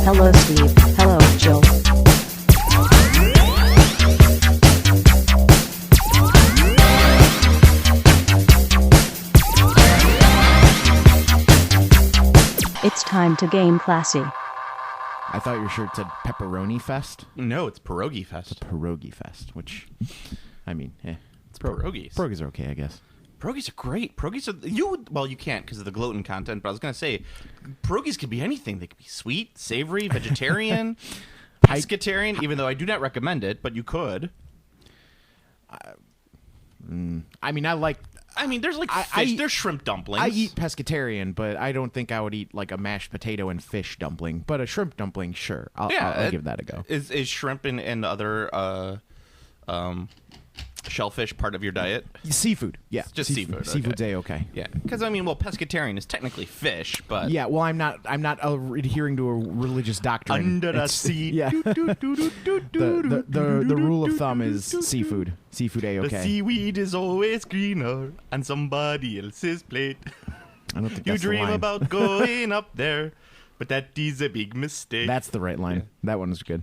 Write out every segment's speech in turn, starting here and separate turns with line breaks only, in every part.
Hello Steve. Hello Jill. It's time to game classy.
I thought your shirt said Pepperoni Fest.
No, it's Pierogi Fest.
Pierogi Fest, which, I mean,
It's pierogies.
Pierogies are okay, I guess.
Pierogies are great. Pierogies are... you can't because of the gluten content, but I was going to say, pierogies could be anything. They could be sweet, savory, vegetarian, pescatarian, even though I do not recommend it, but you could.
I mean, I like...
I mean, there's like fish. There's shrimp dumplings.
I eat pescatarian, but I don't think I would eat like a mashed potato and fish dumpling. But a shrimp dumpling, sure. I'll give that a go.
Is shrimp and other shellfish part of your diet?
Seafood, yeah.
It's just seafood.
Seafood's okay.
Yeah, because I mean, pescatarian is technically fish, but
yeah. Well, I'm not adhering to a religious doctrine.
Under the sea.
Yeah. The rule of thumb is seafood. Seafood okay.
The seaweed is always greener on somebody else's plate.
I don't think
You
that's
dream
the line.
about going up there, but that is a big mistake.
That's the right line. Yeah. That one is good.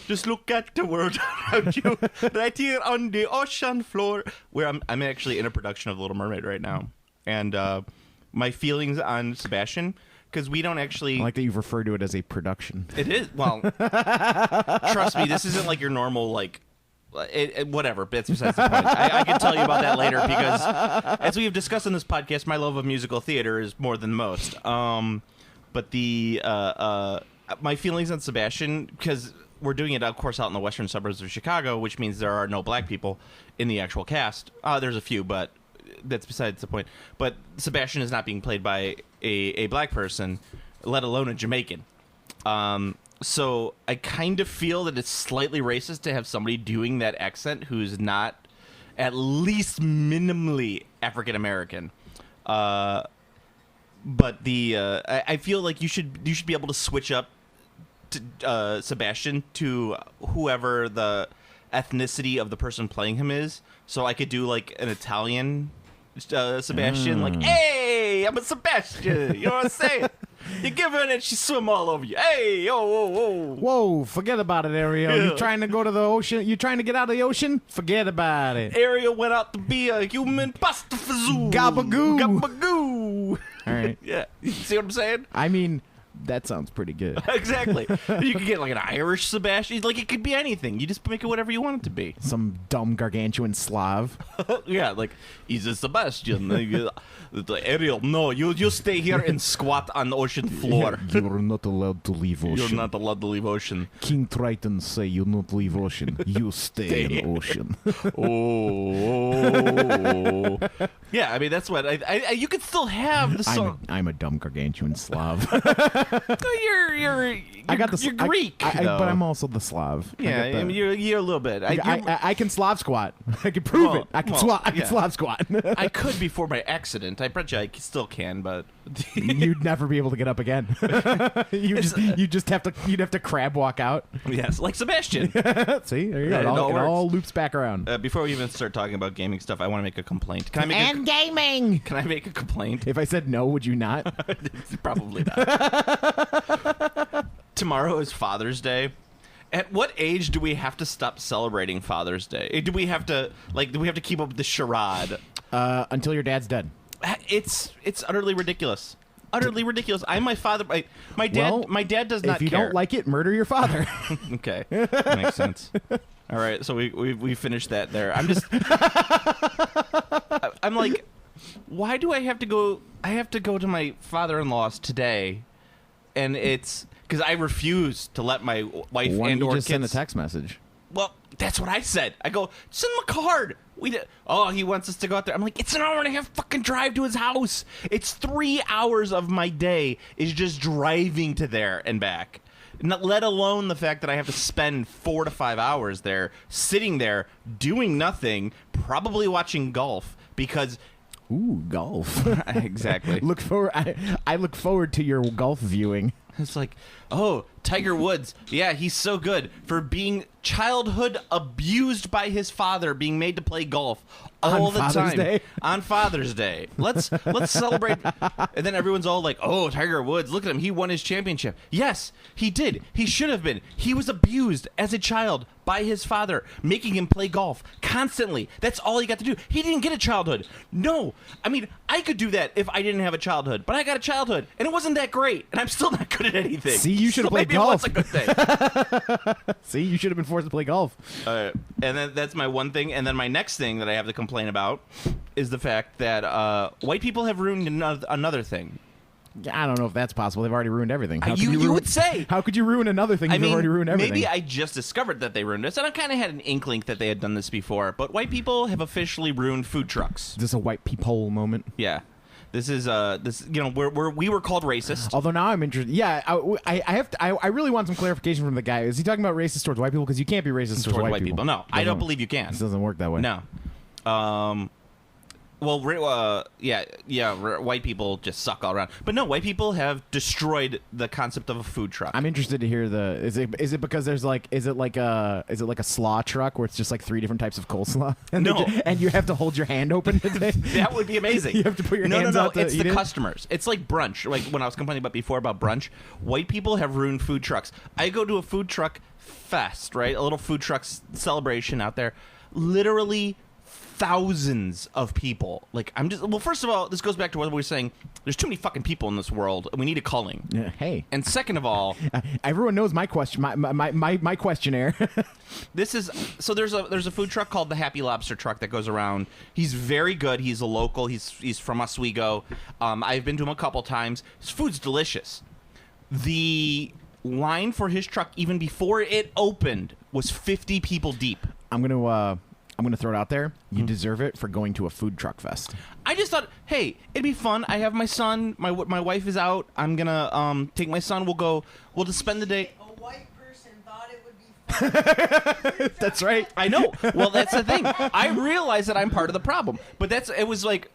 Just look at the world around you, right here on the ocean floor, where I'm actually in a production of Little Mermaid right now, and my feelings on Sebastian, because we don't actually...
I like that you've referred to it as a production.
It is. Well, trust me, this isn't like your normal, like, whatever, that's besides the point. I can tell you about that later, because as we have discussed in this podcast, my love of musical theater is more than most. But the my feelings on Sebastian, because... We're doing it, of course, out in the western suburbs of Chicago, which means there are no black people in the actual cast. There's a few, but that's besides the point. But Sebastian is not being played by a black person, let alone a Jamaican. So I kind of feel that it's slightly racist to have somebody doing that accent who's not at least minimally African American. But I feel like you should be able to switch up Sebastian to whoever the ethnicity of the person playing him is. So I could do like an Italian Sebastian, like, hey, I'm a Sebastian. You know what I'm saying? You give her and she swim all over you. Hey, yo, whoa, whoa.
Whoa, forget about it, Ariel.
Yeah.
You trying to go to the ocean? You trying to get out of the ocean? Forget about it.
Ariel went out to be a human pasta fazoo.
Gabagoo.
Gabagoo.
All right.
Yeah. You see what I'm saying?
I mean... That sounds pretty good.
Exactly. You could get like an Irish Sebastian. Like, it could be anything. You just make it whatever you want it to be.
Some dumb gargantuan Slav.
Yeah, like, he's a Sebastian. Ariel, no, you stay here and squat on the ocean floor.
You're not allowed to leave ocean.
You're not allowed to leave ocean.
King Triton say you not leave ocean. You stay in ocean.
Oh. Yeah, I mean, that's what... you could still have the song...
I'm a dumb gargantuan Slav.
You're Greek,
but I'm also the Slav.
Yeah, I mean, you're a little bit.
I can Slav squat. I can prove it. I can Slav squat.
I could before my accident. I bet you I still can, but
you'd never be able to get up again. You'd have to crab walk out.
Yes, like Sebastian.
See, there you go. It all loops back around.
Before we even start talking about gaming stuff, I want to make a complaint. Can I make a complaint?
If I said no, would you not?
Probably not. Tomorrow is Father's Day. At what age do we have to stop celebrating Father's Day? Do we have to keep up with the charade?
Until your dad's dead.
It's utterly ridiculous. Utterly ridiculous. I'm my father. My dad does not care.
If you don't like it, murder your father.
Okay, that makes sense. All right, so we finished that there. I'm like, why do I have to go? I have to go to my father-in-law's today, and it's because I refuse to let my wife
Why
and
don't
or
you just
kids
send a text message?
Well, that's what I said. I go, send him a card. He wants us to go out there. I'm like, it's an hour and a half fucking drive to his house. It's 3 hours of my day is just driving to there and back. Not, let alone the fact that I have to spend 4 to 5 hours there, sitting there, doing nothing, probably watching golf, because...
Ooh, golf.
Exactly.
I look forward to your golf viewing.
It's like, oh, Tiger Woods, yeah, he's so good for being childhood abused by his father, being made to play golf all
On
the
Father's
time
Day?
on Father's Day. Let's celebrate. And then everyone's all like, "Oh, Tiger Woods, look at him. He won his championship." Yes, he did. He should have been. He was abused as a child by his father, making him play golf constantly. That's all he got to do. He didn't get a childhood. No. I mean, I could do that if I didn't have a childhood, but I got a childhood, and it wasn't that great, and I'm still not good at anything.
See, you should have
So
played
maybe
golf.
It was a good thing.
See, you should have been forced to play golf.
And then that's my one thing. And then my next thing that I have to complain about is the fact that white people have ruined another thing.
I don't know if that's possible. They've already ruined everything. How could
You would say.
How could you ruin another thing? You've already ruined everything.
Maybe I just discovered that they ruined this, and I kind of had an inkling that they had done this before. But white people have officially ruined food trucks.
Is this a white peephole moment?
Yeah. This is we were called racist.
Although now I'm interested. Yeah, I really want some clarification from the guy. Is he talking about racist towards white people? Because you can't be racist towards white people.
No, I don't believe you can.
This doesn't work that way.
No. White people just suck all around. But no, white people have destroyed the concept of a food truck.
I'm interested to hear is it because there's is it like a slaw truck where it's just like 3 different types of coleslaw? And
No.
and you have to hold your hand open today.
That would be amazing.
You have to put your hands
no,
out to
it's
eat
the
it?
customers. It's like brunch. Like when I was complaining about brunch, white people have ruined food trucks. I go to a food truck fest, right? A little food truck celebration out there. Literally thousands of people. Like first of all, this goes back to what we were saying. There's too many fucking people in this world, and we need a culling.
Yeah, hey.
And second of all,
everyone knows my question. My questionnaire.
there's a food truck called the Happy Lobster truck that goes around. He's very good. He's a local. He's from Oswego. I've been to him a couple times. His food's delicious. The line for his truck, even before it opened, was 50 people deep.
I'm gonna throw it out there. You deserve it for going to a food truck fest.
I just thought, hey, it'd be fun. I have my son. My wife is out. I'm gonna take my son. We'll just spend the day.
A white person thought it would be fun.
That's right.
I know. Well, that's the thing. I realize that I'm part of the problem. But I was like,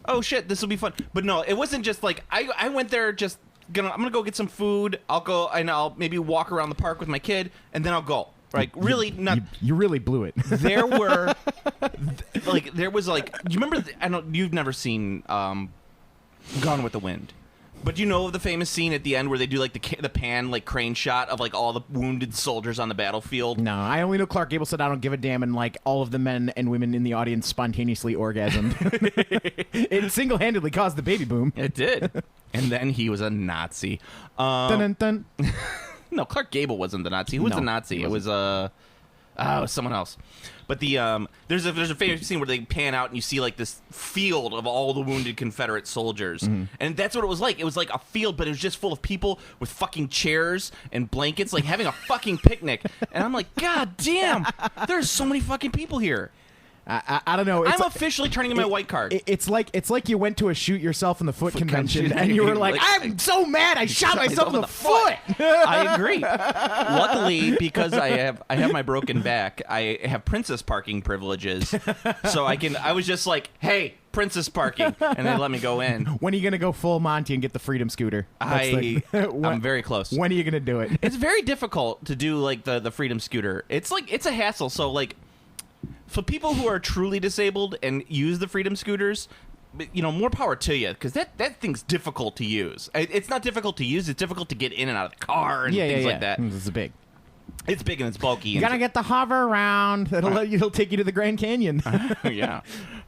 oh shit, this will be fun. But no, it wasn't just like I went there just I'm gonna go get some food. I'll go and I'll maybe walk around the park with my kid, and then I'll go. Like really not.
You really blew it.
There were you remember? You've never seen Gone with the Wind, but you know the famous scene at the end where they do like the pan like crane shot of like all the wounded soldiers on the battlefield.
No, I only know Clark Gable said I don't give a damn, and like all of the men and women in the audience spontaneously orgasmed. It single-handedly caused the baby boom.
It did, and then he was a Nazi.
Dun, dun, dun.
No, Clark Gable wasn't the Nazi. Who was the Nazi? It was someone else. But there's a famous scene where they pan out and you see like this field of all the wounded Confederate soldiers, and that's what it was like. It was like a field, but it was just full of people with fucking chairs and blankets, like having a fucking picnic. And I'm like, God damn, there's so many fucking people here.
I don't know.
I'm officially turning in my white card.
It's like you went to a shoot yourself in the foot convention and you were like, I'm so mad I shot myself in the foot.
I agree. Luckily, because I have my broken back, I have princess parking privileges, so I was just like, hey, princess parking, and they let me go in.
When are you gonna go full Monty and get the freedom scooter?
I'm very close.
When are you gonna do it?
It's very difficult to do like the freedom scooter. It's a hassle. So like. For people who are truly disabled and use the freedom scooters, more power to you, because that thing's difficult to use. It's not difficult to use; it's difficult to get in and out of the car and things like that.
It's big.
It's big and it's bulky.
You gotta get the hover around. It'll take you to the Grand Canyon.
Yeah,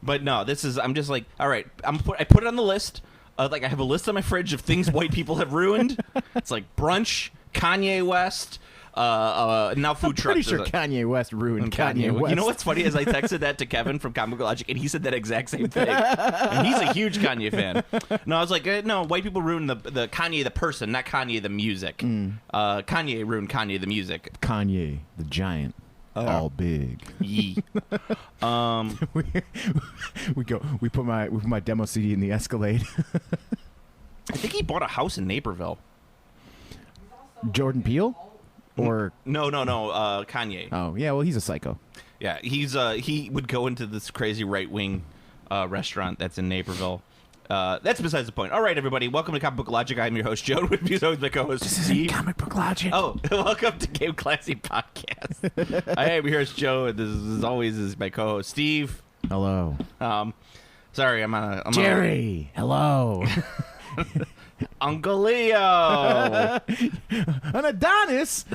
but no, I'm just like, all right. I put it on the list. Like I have a list on my fridge of things white people have ruined. It's like brunch, Kanye West. Now food trucks.
Pretty sure Kanye West ruined Kanye West.
You know what's funny is I texted that to Kevin from Comic Logic, and he said that exact same thing. And he's a huge Kanye fan. No, I was like, no, white people ruined the Kanye the person, not Kanye the music. Kanye ruined Kanye the music.
Kanye the giant. All big.
Yee.
We put my demo CD in the Escalade.
I think he bought a house in Naperville.
Jordan Peele? Or
no, Kanye.
Oh yeah, well he's a psycho.
Yeah, he would go into this crazy right wing restaurant that's in Naperville. That's besides the point. All right, everybody. Welcome to Comic Book Logic. I'm your host, Joe. With me is always my co-host, Steve.
Comic Book Logic.
Oh, welcome to Game Classy Podcast. I am here as Joe, and this is, as always is my co-host, Steve.
Hello.
Sorry, I'm
Jerry. Hello.
Uncle Leo.
An Adonis?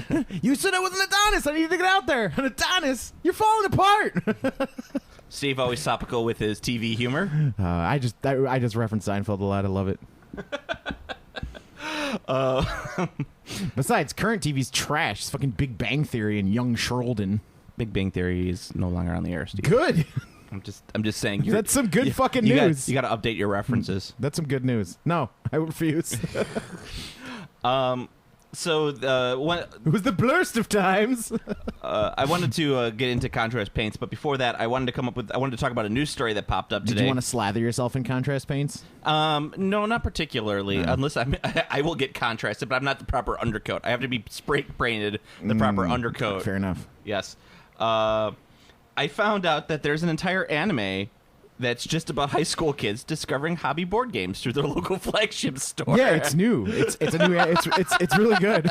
You said I was an Adonis. I need to get out there. An Adonis? You're falling apart.
Steve always topical with his TV humor.
I just reference Seinfeld a lot. I love it. Besides, current TV's trash. It's fucking Big Bang Theory and Young Sheldon.
Big Bang Theory is no longer on the air, Steve.
Good.
I'm just saying.
That's some good fucking
you
news.
You got to update your references.
That's some good news. No, I refuse.
So
It was the blurst of times.
I wanted to get into contrast paints, but before that, I wanted to talk about a news story that popped up today.
Did you want to slather yourself in contrast paints?
No, not particularly. Unless I will get contrasted, but I'm not the proper undercoat. I have to be spray painted the proper undercoat.
Fair enough.
Yes. I found out that there's an entire anime that's just about high school kids discovering hobby board games through their local flagship store.
Yeah, it's new. It's a new. It's really good.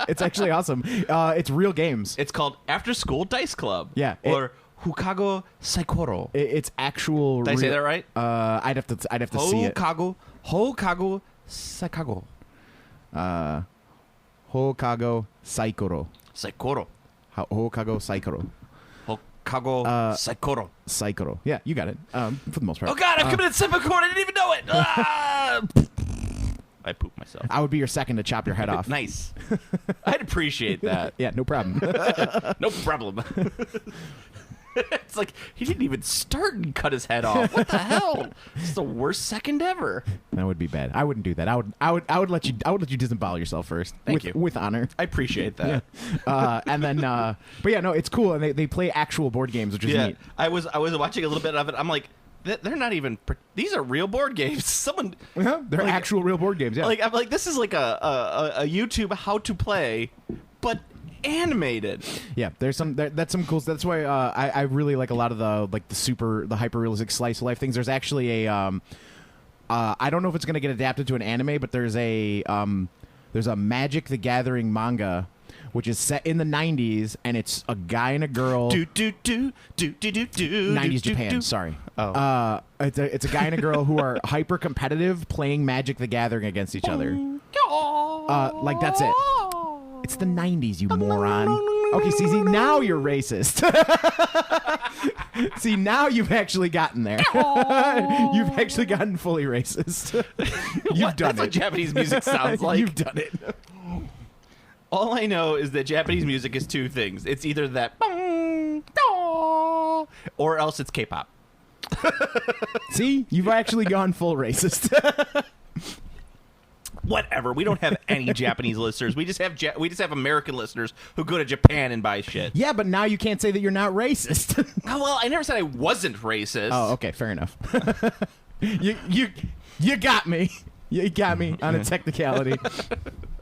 It's actually awesome. It's real games.
It's called After School Dice Club.
Yeah,
or Hukago Saikoro.
It's actual.
Did I say that right?
I'd have to see it.
Hokago Saikago.
Hokago Saikoro.
Saikoro.
Hokago Saikoro.
Hokago Saikoro.
Saikoro. Yeah, you got it. For the most part.
Oh God, I've committed seppuku. I didn't even know it. I pooped myself.
I would be your second to chop your head off.
Nice. I'd appreciate that.
Yeah, no problem.
No problem. It's like he didn't even start and cut his head off. What the hell? It's the worst second ever.
That would be bad. I wouldn't do that. I would let you disembowel yourself first.
Thank you.
With honor.
I appreciate that.
And then, but yeah, no, it's cool, and they play actual board games, which is
Yeah,
neat.
I was watching a little bit of it. I'm like, they're not even. These are real board games. Someone,
They're
like,
actual real board games. Yeah.
I'm like, this is like a YouTube how to play, but animated.
Yeah, that's some cool. That's why I really like a lot of the hyper realistic slice of life things. There's actually a I don't know if it's going to get adapted to an anime, but there's a Magic the Gathering manga which is set in the 90s, and it's a guy and a girl. 90s Japan. Sorry.
Oh.
It's a guy and a girl who are hyper competitive playing Magic the Gathering against each other. Like that's it. It's the 90s, you moron. Okay, see, now you're racist. See, now you've actually gotten there. You've actually gotten fully racist. You've done
That's what Japanese music sounds like.
You've done it.
All I know is that Japanese music is two things. It's either that or else it's K-pop.
See, you've actually gone full racist.
Whatever. We don't have any Japanese listeners. We just have American listeners who go to Japan and buy shit.
Yeah, but now you can't say that you're not racist.
Oh, well, I never said I wasn't racist.
Oh, okay, fair enough. You got me. You got me on a technicality.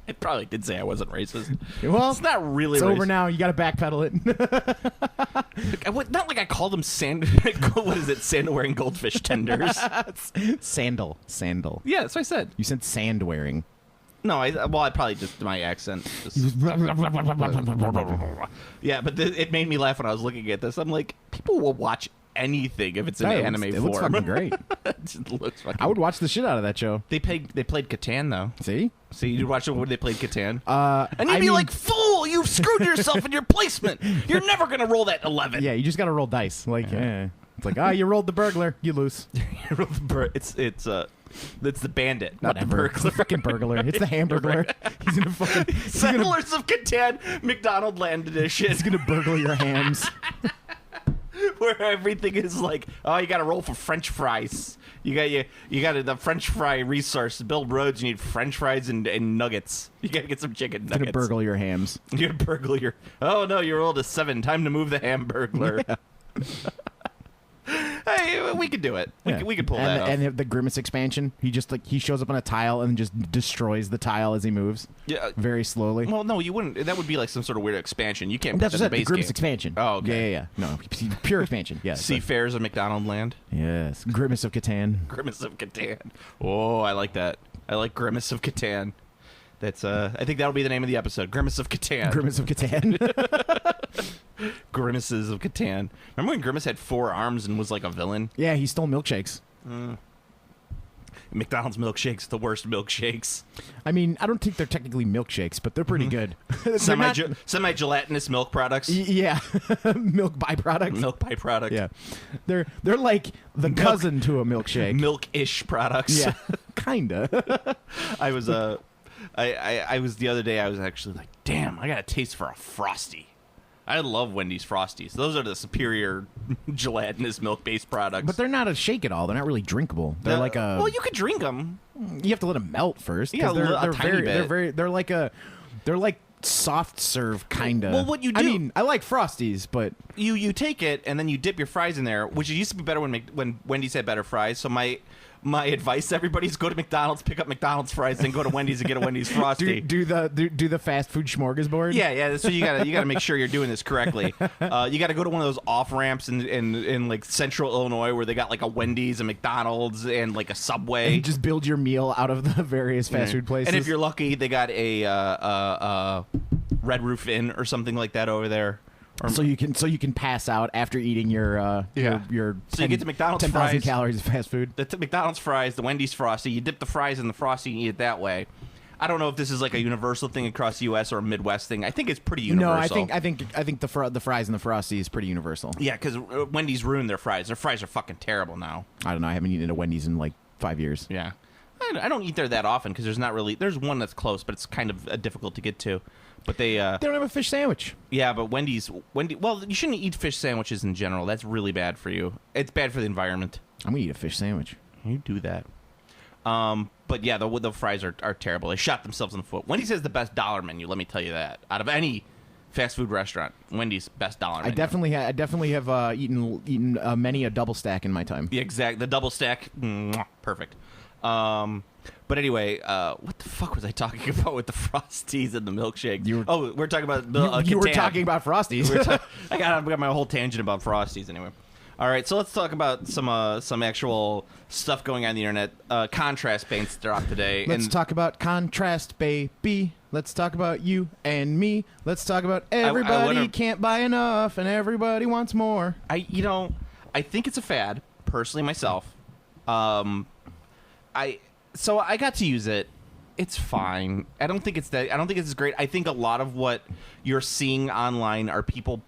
I probably did say I wasn't racist.
Well,
it's not really.
It's
racist.
over now. You got to backpedal it.
Not like I called them what is it? Sand wearing goldfish tenders.
Sandal.
Yeah, that's what I said.
You said sand wearing.
No, I probably just my accent. Yeah, but it made me laugh when I was looking at this. I'm like, people will watch anything if it's in anime form.
It looks fucking great.
It just looks fucking.
I would watch the shit out of that show.
They played Catan though.
See,
you'd watch it when they played Catan, and
I
you'd be
mean-
like, "Fool! You've screwed yourself in your placement. You're never gonna roll that 11."
Yeah, you just got to roll dice. Like, it's like, you rolled the burglar, you lose.
You roll the it's the bandit, not
Whatever.
the burglar.
It's the fucking burglar. It's the hamburglar. He's gonna fucking.
Settlers of Catan, McDonald Land Edition.
He's gonna burgle your hams.
Where everything is like, oh, you got to roll for French fries. You got the French fry resource. To build roads, you need French fries and nuggets. You got to get some chicken nuggets.
He's gonna burgle your hams.
You're gonna burgle your. Oh no, you rolled a 7. Time to move the Hamburglar.
Yeah.
Hey, we could do it. We could pull that off.
And the Grimace expansion, he shows up on a tile and just destroys the tile as he moves.
Yeah.
Very slowly.
Well, no, you wouldn't. That would be like some sort of weird expansion. You can't put
That's
that in the
the
base
Grimace
game.
expansion.
Oh, okay.
Yeah. No, pure expansion. Yeah.
Seafarers of McDonald Land.
Yes. Grimace of Catan.
Grimace of Catan. Oh, I like that. I like Grimace of Catan. That's I think that'll be the name of the episode. Grimace of Catan.
Grimace of Catan.
Grimaces of Catan. Remember when Grimace had 4 arms and was like a villain?
Yeah, he stole milkshakes.
McDonald's milkshakes, the worst milkshakes.
I mean, I don't think they're technically milkshakes, but they're pretty good. They're
Semi-gelatinous milk products.
Yeah, milk byproducts.
Milk byproduct.
Yeah, they're like the cousin to a milkshake.
Milk-ish products.
Yeah, kinda.
I was I was the other day. I was actually like, damn, I got a taste for a Frosty. I love Wendy's Frosties. Those are the superior gelatinous milk-based products.
But they're not a shake at all. They're not really drinkable. They're like a.
Well, you could drink them.
You have to let them melt first.
Yeah,
they're
a tiny bit.
They're like soft serve kinda.
Well, what you do?
I mean, I like Frosties, but
You take it and then you dip your fries in there, which used to be better when Wendy's had better fries. So my advice to everybody is go to McDonald's, pick up McDonald's fries, then go to Wendy's and get a Wendy's Frosty.
do the fast food smorgasbord.
Yeah. So you gotta make sure you're doing this correctly. You got to go to one of those off ramps in like Central Illinois where they got like a Wendy's, a McDonald's, and like a Subway.
And just build your meal out of the various fast food places.
And if you're lucky, they got a Red Roof Inn or something like that over there.
So you can pass out after eating your
So you get the McDonald's
10,000
fries,
calories of fast food.
the McDonald's fries, the Wendy's Frosty. You dip the fries in the Frosty and eat it that way. I don't know if this is like a universal thing across the U.S. or a Midwest thing. I think it's pretty universal.
No, I think the fries and the Frosty is pretty universal.
Yeah, because Wendy's ruined their fries. Their fries are fucking terrible now.
I don't know. I haven't eaten at a Wendy's in like 5 years.
Yeah, I don't eat there that often because there's one that's close, but it's kind of difficult to get to. But they
don't have a fish sandwich.
Yeah, but Wendy's. Well, you shouldn't eat fish sandwiches in general. That's really bad for you. It's bad for the environment.
I'm gonna eat a fish sandwich.
You do that. But yeah, the fries are terrible. They shot themselves in the foot. Wendy's has the best dollar menu. Let me tell you that. Out of any fast food restaurant, Wendy's best dollar menu.
I definitely have eaten many a double stack in my time.
The double stack, perfect. But anyway, what the fuck was I talking about with the Frosties and the milkshake? We're talking about
you were talking about Frosties.
I got my whole tangent about Frosties anyway. All right, so let's talk about some actual stuff going on the internet. Contrast paints dropped today.
Let's talk about contrast, baby. Let's talk about you and me. Let's talk about everybody can't buy enough and everybody wants more.
I think it's a fad, personally myself. So I got to use it. It's fine. I don't think it's as great. I think a lot of what you're seeing online are people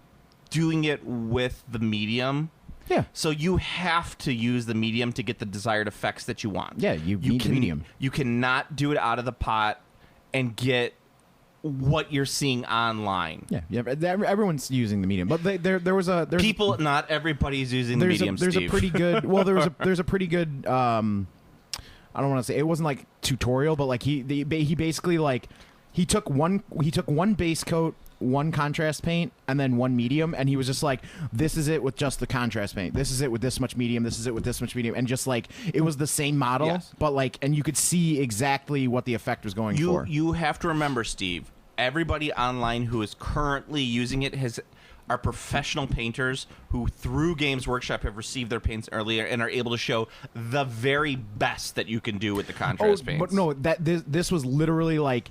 doing it with the medium.
Yeah.
So you have to use the medium to get the desired effects that you want.
Yeah, you need the medium.
You cannot do it out of the pot and get what you're seeing online.
Yeah. Everyone's using the medium, but
not everybody's using the medium.
There's
Steve.
a pretty good. Well, there's a pretty good. I don't want to say it wasn't like tutorial, but like he basically like he took one base coat, one contrast paint, and then one medium, and he was just like, this is it with just the contrast paint, this is it with this much medium, this is it with this much medium, and just like it was the same model.
Yes.
But like, and you could see exactly what the effect was going for.
You have to remember, Steve, everybody online who is currently using it are professional painters who, through Games Workshop, have received their paints earlier and are able to show the very best that you can do with the contrast paints.
But no, this was literally like,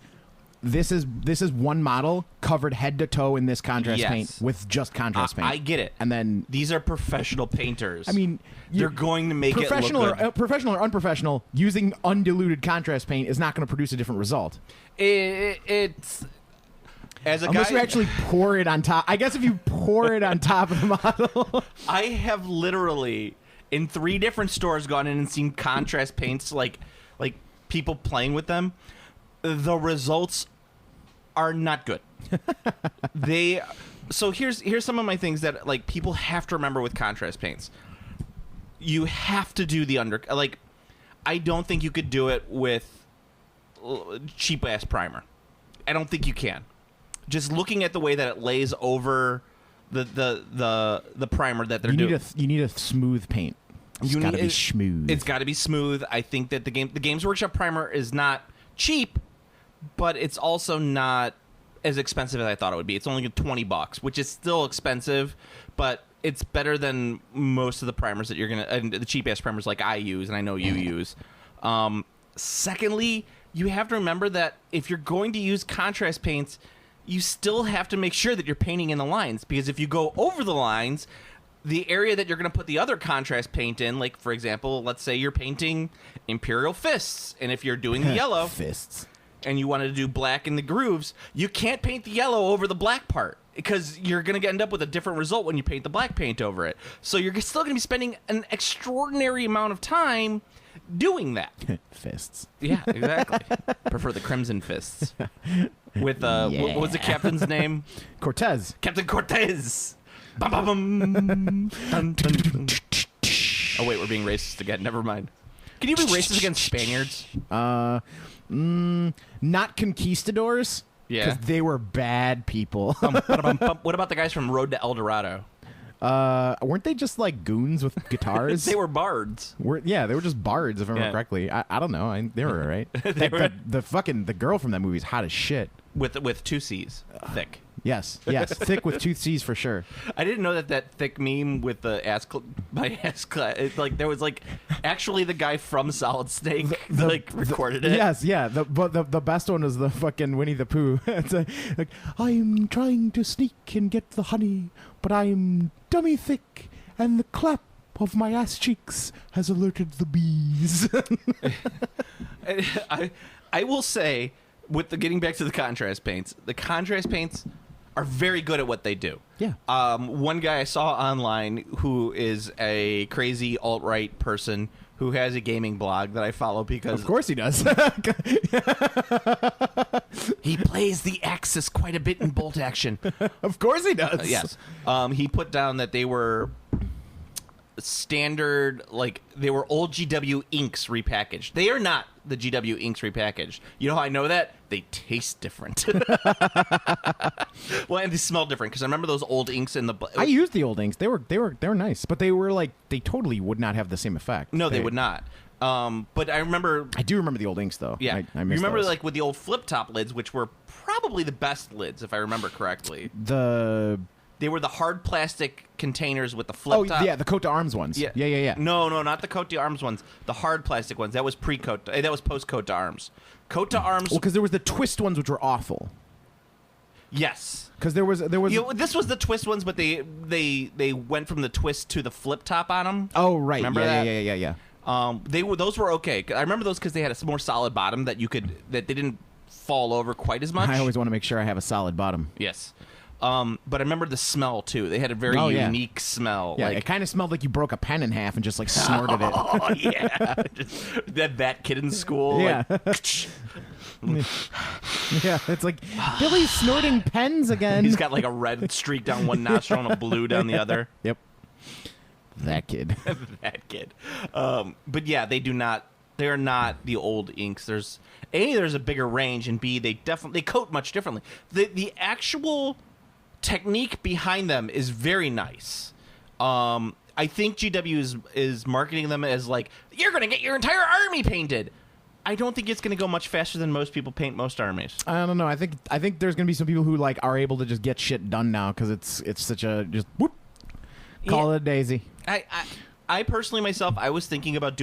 this is one model covered head to toe in this contrast paint with just contrast paint.
I get it.
And then
these are professional painters.
I mean,
they're going to make it look good.
Professional or unprofessional, using undiluted contrast paint is not going to produce a different result.
It's
Unless you actually pour it on top. I guess if you pour it on top of the model.
I have literally, in 3 different stores, gone in and seen contrast paints, like people playing with them. The results are not good. So here's some of my things that like people have to remember with contrast paints. You have to do the I don't think you could do it with cheap ass primer. I don't think you can. Just looking at the way that it lays over the primer that they're
You
doing.
need a smooth paint. It's got to be smooth.
It's got to be smooth. I think that the Games Workshop primer is not cheap, but it's also not as expensive as I thought it would be. It's only $20, which is still expensive, but it's better than most of the primers that you're gonna, the cheap ass primers like I use and I know you use. Secondly, you have to remember that if you're going to use contrast paints, you still have to make sure that you're painting in the lines, because if you go over the lines, the area that you're going to put the other contrast paint in, like, for example, let's say you're painting Imperial Fists, and if you're doing the yellow
fists,
and you wanted to do black in the grooves, you can't paint the yellow over the black part, because you're going to end up with a different result when you paint the black paint over it. So you're still going to be spending an extraordinary amount of time doing that.
fists.
Yeah, exactly. Prefer the Crimson Fists. With, what was the captain's name?
Cortez.
Captain Cortez! Bum, bum, bum. Dun, dun, dun. Oh, wait, we're being racist again. Never mind. Can you be racist against Spaniards?
Not conquistadors.
Yeah.
Because they were bad people.
What about the guys from Road to El Dorado?
Weren't they just like goons with guitars?
They were bards.
They were just bards, if I remember correctly. I don't know. They were all right. The girl from that movie is hot as shit.
With two C's. Thick.
Yes. Thick with two C's for sure.
I didn't know that thick meme with the my ass class. Like there was like actually the guy from Solid Snake recorded it.
Yes, yeah. The best one was the fucking Winnie the Pooh. It's like I'm trying to sneak and get the honey, but I'm dummy thick, and the clap of my ass cheeks has alerted the bees.
I will say, with getting back to the contrast paints are very good at what they do.
Yeah.
One guy I saw online who is a crazy alt-right person who has a gaming blog that I follow because...
Of course he does.
He plays the Axis quite a bit in bolt action.
Of course he does.
Yes. He put down that they were standard, like, they were old GW inks repackaged. They are not the GW inks repackaged. You know how I know that? They taste different. Well, and they smell different, because I remember those old inks in the...
I used the old inks. They were nice, but they were like, they totally would not have the same effect.
No, they would not. But I remember...
I do remember the old inks, though.
Yeah.
I
you
miss
remember,
those.
like, with the old flip-top lids, which were probably the best lids, if I remember correctly. They were the hard plastic containers with the flip top.
Oh, yeah, the coat to arms ones. Yeah.
No, not the coat to arms ones. The hard plastic ones. That was pre-coat. That was post-coat to arms. Coat to arms.
Well, because there was the twist ones, which were awful.
Yes.
Because there was.
This was the twist ones, but they went from the twist to the flip top on them.
Oh, right.
Remember
that?
that?
Yeah.
Those were okay. I remember those because they had a more solid bottom that they didn't fall over quite as much.
I always want to make sure I have a solid bottom.
Yes. But I remember the smell too. They had a very unique smell.
Yeah,
like,
it kind of smelled like you broke a pen in half and just like snorted it.
Oh yeah, just, that kid in school.
Yeah,
like,
yeah. It's like Billy's snorting pens again.
He's got like a red streak down one nostril and a blue down the other.
Yep, that kid.
That kid. But yeah, they do not. They are not the old inks. There's a bigger range, and B, they coat much differently. The actual technique behind them is very nice. I think GW is marketing them as like, you're going to get your entire army painted. I don't think it's going to go much faster than most people paint most armies.
I don't know. I think there's going to be some people who like are able to just get shit done now because it's such a just whoop, call it a daisy.
I personally myself, I was thinking about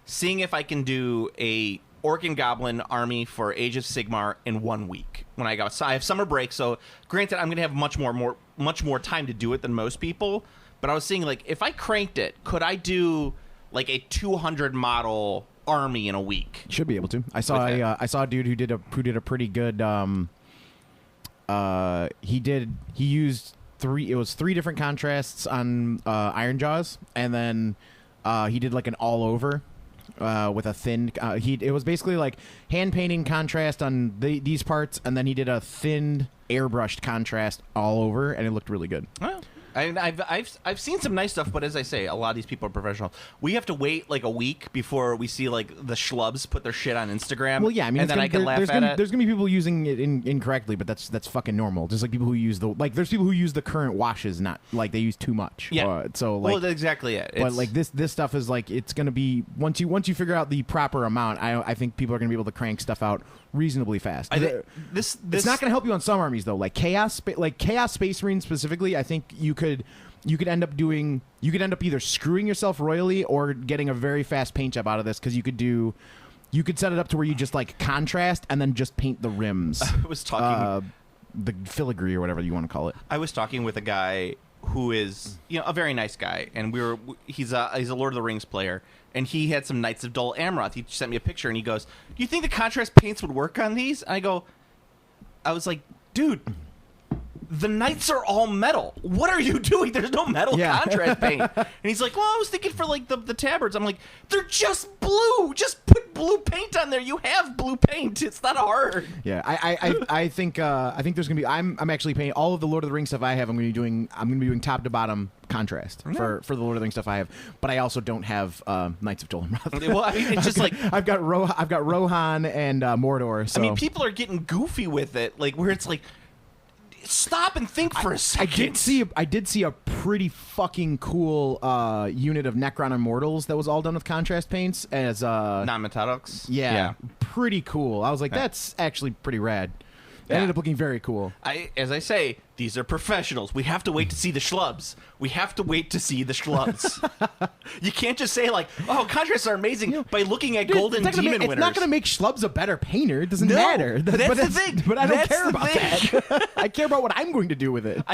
seeing if I can do a Orc and Goblin army for Age of Sigmar in 1 week. When I have summer break, so granted, I'm going to have much more time to do it than most people. But I was seeing, like, if I cranked it, could I do like a 200 model army in a week?
Should be able to. I saw a dude who did a pretty good. He used three different contrasts on Iron Jaws, and then he did like an all over. With a thin, it was basically like hand painting contrast on these parts, and then he did a thin airbrushed contrast all over, and it looked really good.
Well, I've seen some nice stuff, but as I say, a lot of these people are professional. We have to wait like a week before we see like the schlubs put their shit on Instagram.
Well, yeah, I mean,
and then I can laugh
there's
at it.
There's gonna be people using it incorrectly, but that's fucking normal. Just like people who use there's people who use the current washes, not like they use too much.
Yeah.
So like,
well, that's exactly it.
but like this stuff is like it's gonna be once you figure out the proper amount. I think people are gonna be able to crank stuff out reasonably fast.
This
It's not going to help you on some armies though. Like Chaos Space Marine specifically, I think you could end up either screwing yourself royally or getting a very fast paint job out of this because you could set it up to where you just like contrast and then just paint the rims.
I was talking
the filigree or whatever you want to call it.
I was talking with a guy who is a very nice guy, and he's a Lord of the Rings player. And he had some Knights of Dol Amroth. He sent me a picture, and he goes, "Do you think the contrast paints would work on these?" And I was like, dude, the Knights are all metal. What are you doing? There's no metal contrast paint. And he's like, well, I was thinking for like the tabards. I'm like, they're just blue. Just put blue paint on there. You have blue paint. It's not hard.
Yeah, I think there's gonna be. I'm actually painting all of the Lord of the Rings stuff I have. I'm gonna be doing top to bottom contrast for the Lord of the Rings stuff I have. But I also don't have Knights of Dol Amroth.
Well, I mean, it's just like
I've got Rohan and Mordor. So.
I mean, people are getting goofy with it, like where it's like, stop and think for a second.
I did see a pretty fucking cool unit of Necron Immortals that was all done with contrast paints as
non-metallics.
Yeah, pretty cool. I was like, that's actually pretty rad. It ended up looking very cool.
As I say, these are professionals. We have to wait to see the schlubs. We have to wait to see the schlubs. You can't just say like, "Oh, contrasts are amazing" by looking at Golden Demon winners.
It's not going to make schlubs a better painter. It doesn't matter.
That's the thing.
But I don't care about that. I care about what I'm going to do with it.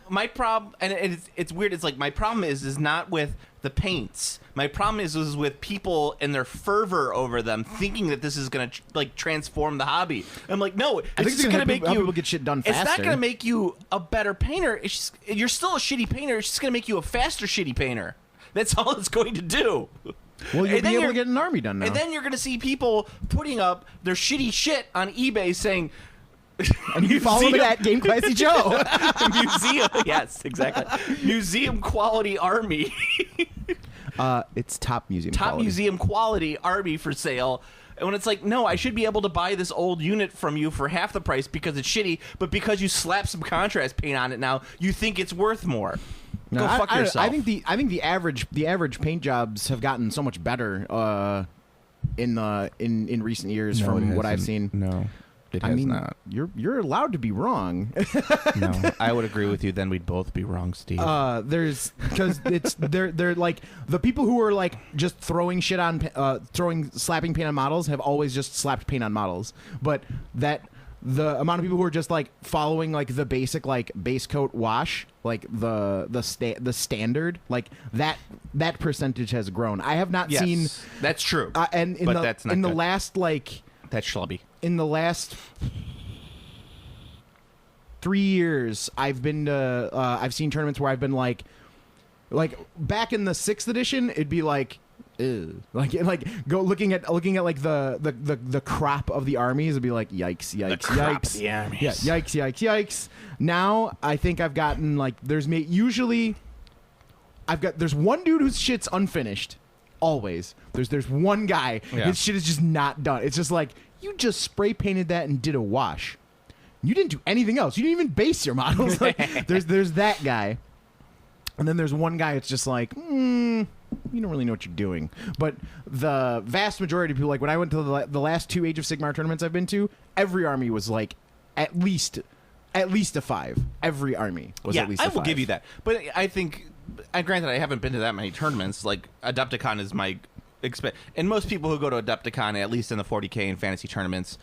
My problem, and it's weird. It's like my problem is not with the paints. My problem is with people and their fervor over them, thinking that this is going to like transform the hobby. I'm like, no, it's just going to make you
get shit done faster.
It's not going to make you a better painter. It's just, you're still a shitty painter. It's just going to make you a faster shitty painter. That's all it's going to do.
Well, you'll be able to get an army done now.
And then you're going to see people putting up their shitty shit on eBay saying,
and you follow me at Game Classy Joe.
Museum, yes, exactly. Museum quality army.
It's top museum
quality army for sale. And when it's like, no, I should be able to buy this old unit from you for half the price because it's shitty, but because you slap some contrast paint on it now, you think it's worth more. Go fuck yourself.
I think the average paint jobs have gotten so much better in recent years from what I've seen.
No. It has not.
You're allowed to be wrong.
No, I would agree with you. Then we'd both be wrong, Steve.
Because they're like the people who are like just throwing shit on slapping paint on models have always just slapped paint on models. But the amount of people who are just like following like the basic like base coat wash, like the standard, like that percentage has grown. I have not seen.
That's true.
And
that's not
in the
good.
last like.
That's schlubby.
In the last 3 years, I've seen tournaments where I've been like back in the 6th edition, it'd be like, ew. like go looking at like the crop of the armies, it'd be like yikes.
The crop of the armies.
Yeah, yikes. Now I think I've gotten like there's one dude whose shit's unfinished. Always. There's one guy.
Yeah.
His shit is just not done. It's just like you just spray painted that and did a wash. You didn't do anything else. You didn't even base your models. Like, there's that guy. And then there's one guy that's just like, you don't really know what you're doing. But the vast majority of people, like when I went to the last 2 Age of Sigmar tournaments I've been to, every army was like at least a 5. Every army was at least a 5.
I will give you that. But I think, granted, I haven't been to that many tournaments. Like Adepticon is my and most people who go to Adepticon, at least in the 40K and fantasy tournaments,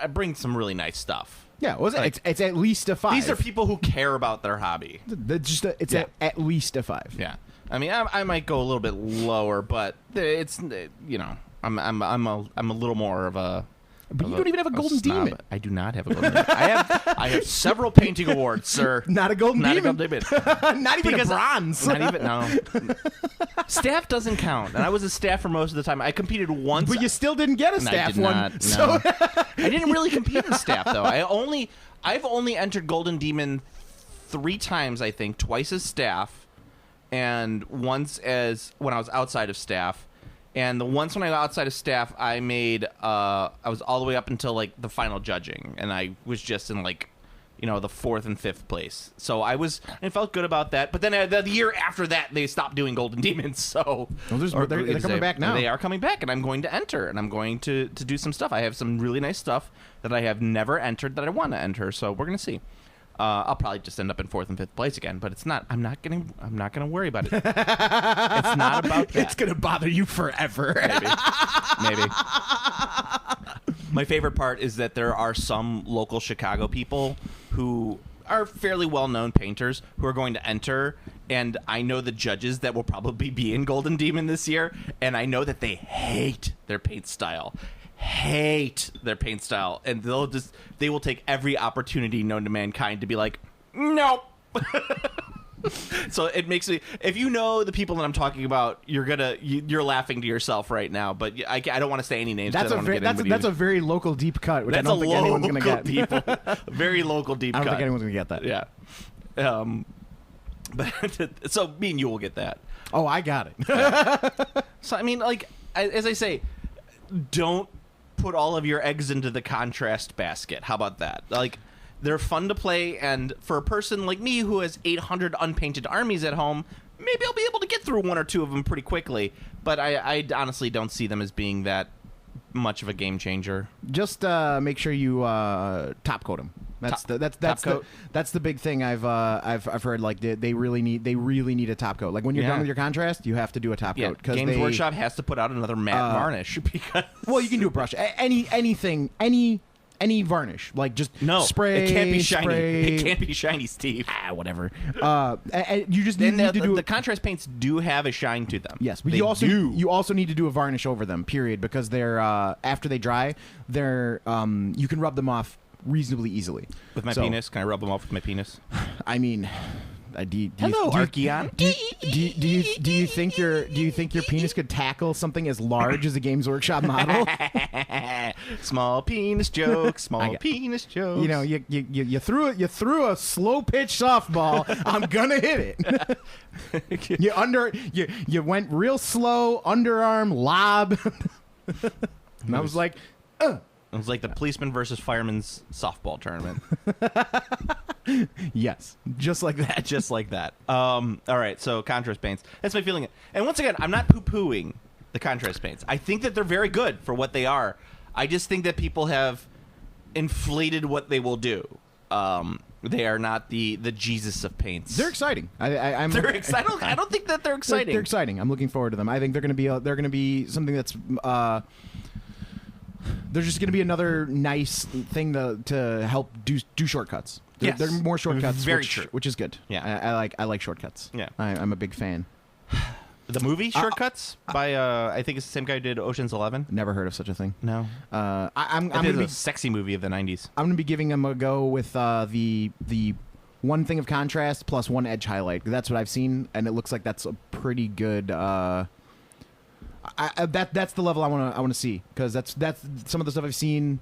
bring some really nice stuff.
Yeah, it's at least a 5.
These are people who care about their hobby.
It's at least a 5.
Yeah, I mean, I might go a little bit lower, but it's I'm a little more of a.
But you don't even have a golden demon.
I do not have a golden demon. I have several painting awards, sir.
Not a golden demon.
Not a golden demon.
Not even a bronze.
Not even, no. Staff doesn't count, and I was a staff for most of the time. I competed once.
But you still didn't get a staff one.
I did not, no. I didn't really compete in staff, though. I've only entered golden demon 3 times, I think, twice as staff, and once as when I was outside of staff. And the once when I was outside of staff, I made I was all the way up until like the final judging, and I was just in like, the 4th and 5th place. So I felt good about that. But then the year after that, they stopped doing Golden Demons. So
they're coming back now.
They are coming back, and I'm going to enter, and I'm going to do some stuff. I have some really nice stuff that I have never entered that I want to enter. So we're gonna see. I'll probably just end up in 4th and 5th place again, but it's not. I'm not gonna worry about it. It's not about that.
It's gonna bother you forever.
Maybe. My favorite part is that there are some local Chicago people who are fairly well-known painters who are going to enter, and I know the judges that will probably be in Golden Demon this year, and I know that they hate their paint style. And they will take every opportunity known to mankind to be like, nope. So it makes me, if you know the people that I'm talking about, you're laughing to yourself right now, but I don't want to say any names.
That's a very local deep cut, which I don't think anyone's going to get.
Very local deep cut.
I don't think anyone's going to get that.
Yeah. But so me and you will get that.
Oh, I got it.
So I mean, like, as I say, don't put all of your eggs into the contrast basket. How about that? Like, they're fun to play, and for a person like me who has 800 unpainted armies at home, maybe I'll be able to get through 1 or 2 of them pretty quickly. But I honestly don't see them as being that much of a game changer.
Just make sure you top coat them. That's the big thing I've heard. Like they really need a top coat. Like when you're done with your contrast, you have to do a top coat.
Games Workshop has to put out another matte varnish because
you can do a brush. Any varnish, like just spray.
It can't be shiny.
Spray.
It can't be shiny, Steve.
Whatever. You just need to do
the contrast paints do have a shine to them.
Yes, but you also need to do a varnish over them. Period, because they're after they dry, they're you can rub them off reasonably easily.
With my penis, can I rub them off with my penis?
I mean.
Hello, Archeon.
Do you think your penis could tackle something as large as a Games Workshop model?
Small penis jokes. Small penis jokes.
You threw a slow pitch softball. I'm gonna hit it. You went real slow, underarm lob. And I was like,
It was like the policeman versus fireman's softball tournament.
Yes, just like that.
Just like that. All right, so contrast paints. That's my feeling. And once again, I'm not poo-pooing the contrast paints. I think that they're very good for what they are. I just think that people have inflated what they will do. They are not the Jesus of paints.
They're exciting.
They're exciting. I don't think that they're exciting.
They're exciting. I'm looking forward to them. I think they're going to be something that's. They're just going to be another nice thing to help do shortcuts. They're more shortcuts,
Very true.
Which is good.
Yeah,
I like shortcuts.
Yeah,
I'm a big fan.
The movie Shortcuts by I think it's the same guy who did Ocean's 11.
Never heard of such a thing.
No.
I'm
going to be a sexy movie of the 90s.
I'm going to be giving them a go with the one thing of contrast plus one edge highlight. That's what I've seen, and it looks like that's a pretty good. That's the level I want to see, because that's some of the stuff I've seen.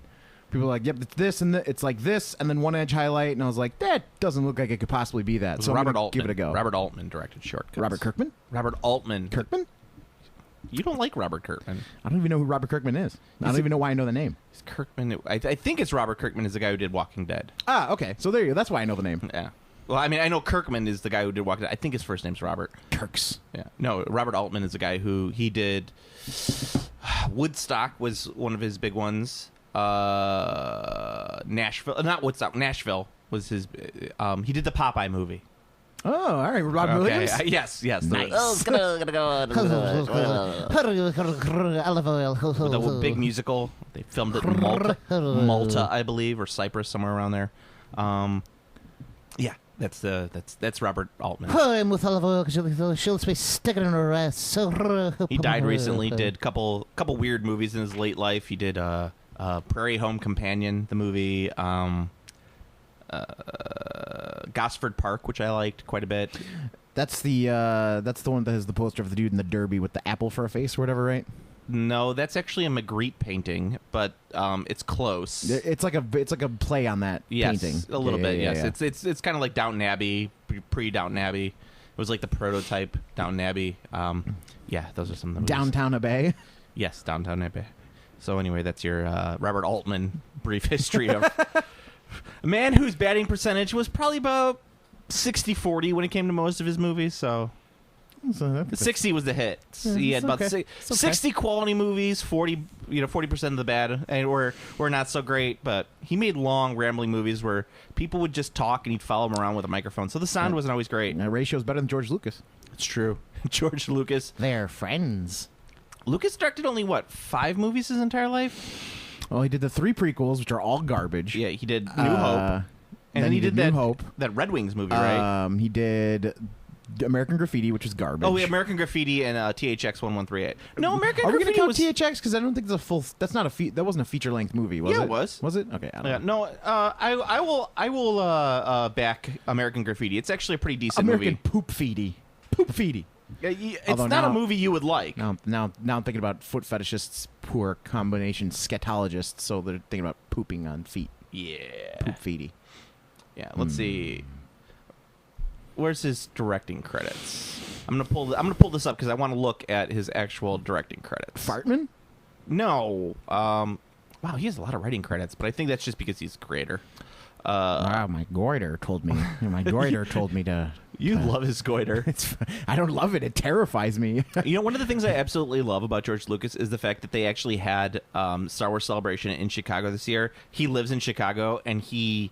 People are like, yep, it's this and it's like this, and then one edge highlight, and I was like, that doesn't look like it could possibly be that. So
Robert
I'm
Altman.
give it a go.
Robert Altman directed Shortcuts.
Robert Kirkman.
Robert Altman.
Kirkman.
You don't like Robert Kirkman.
I don't even know who Robert Kirkman is. I don't even know why I know the name.
It's Kirkman. I think it's Robert Kirkman is the guy who did Walking Dead.
Ah, okay. So there you go. That's why I know the name.
Yeah. Well, I mean, I know Kirkman is the guy who did Walking Dead. I think his first name's Robert.
Kirks.
Yeah. No, Robert Altman is the guy who he did. Woodstock was one of his big ones. Nashville, not Woodstock. Nashville was his. He did the Popeye movie.
Oh, all right, Robin Williams.
Yes.
Nice.
Oh, gonna go. With the big musical. They filmed it in Malta, I believe, or Cyprus, somewhere around there. Yeah, that's Robert Altman.
I'm with olive oil because she'll be sticking in her ass.
He died recently. Did couple weird movies in his late life. He did Prairie Home Companion, the movie. Gosford Park, which I liked quite a bit.
That's the one that has the poster of the dude in the derby with the apple for a face or whatever, right?
No, that's actually a Magritte painting, but it's close.
It's like a play on that
Yes,
painting.
a little bit.
Yeah,
Yes,
yeah.
it's kind of like Downton Abbey, pre-Downton Abbey. It was like the prototype Downton Abbey. Yeah, those are some of the movies.
Downtown Abbey.
Yes, Downtown Abbey. So anyway, that's your Robert Altman brief history of a man whose batting percentage was probably about 60-40 when it came to most of his movies. So 60 was the hit. He had about 60 quality movies, 40% of the bad, and were not so great. But he made long, rambling movies where people would just talk and he'd follow him around with a microphone. So the sound wasn't always great.
That ratio's better than George Lucas.
It's true. George Lucas.
They're friends.
Lucas directed only, 5 movies his entire life?
Well, he did the 3 prequels, which are all garbage.
Yeah, he did New Hope. And then he did
New
that,
Hope.
that Red Wings movie, right?
He did American Graffiti, which was garbage.
Oh, yeah, American Graffiti and THX 1138. No, American
Are we
Graffiti
gonna
was...
count THX? Because I don't think that's a full. That's not a. That wasn't a feature length movie, was it?
Yeah, it was.
Was it? Okay. I don't know.
No, I will back American Graffiti. It's actually a pretty decent
American
movie.
Poop Feedy. Poop Feedy.
It's
Although
not a
now-
movie you would like.
Now I'm thinking about foot fetishists who are combination scatologists, so they're thinking about pooping on feet.
Yeah.
Poop Feedy.
Yeah. Let's see. Where's his directing credits? I'm gonna pull this up because I want to look at his actual directing credits.
Fartman?
No. Wow, he has a lot of writing credits, but I think that's just because he's a creator.
Wow, my goiter told me. My goiter told me to.
You love his goiter.
I don't love it. It terrifies me.
You know, one of the things I absolutely love about George Lucas is the fact that they actually had Star Wars Celebration in Chicago this year. He lives in Chicago, and he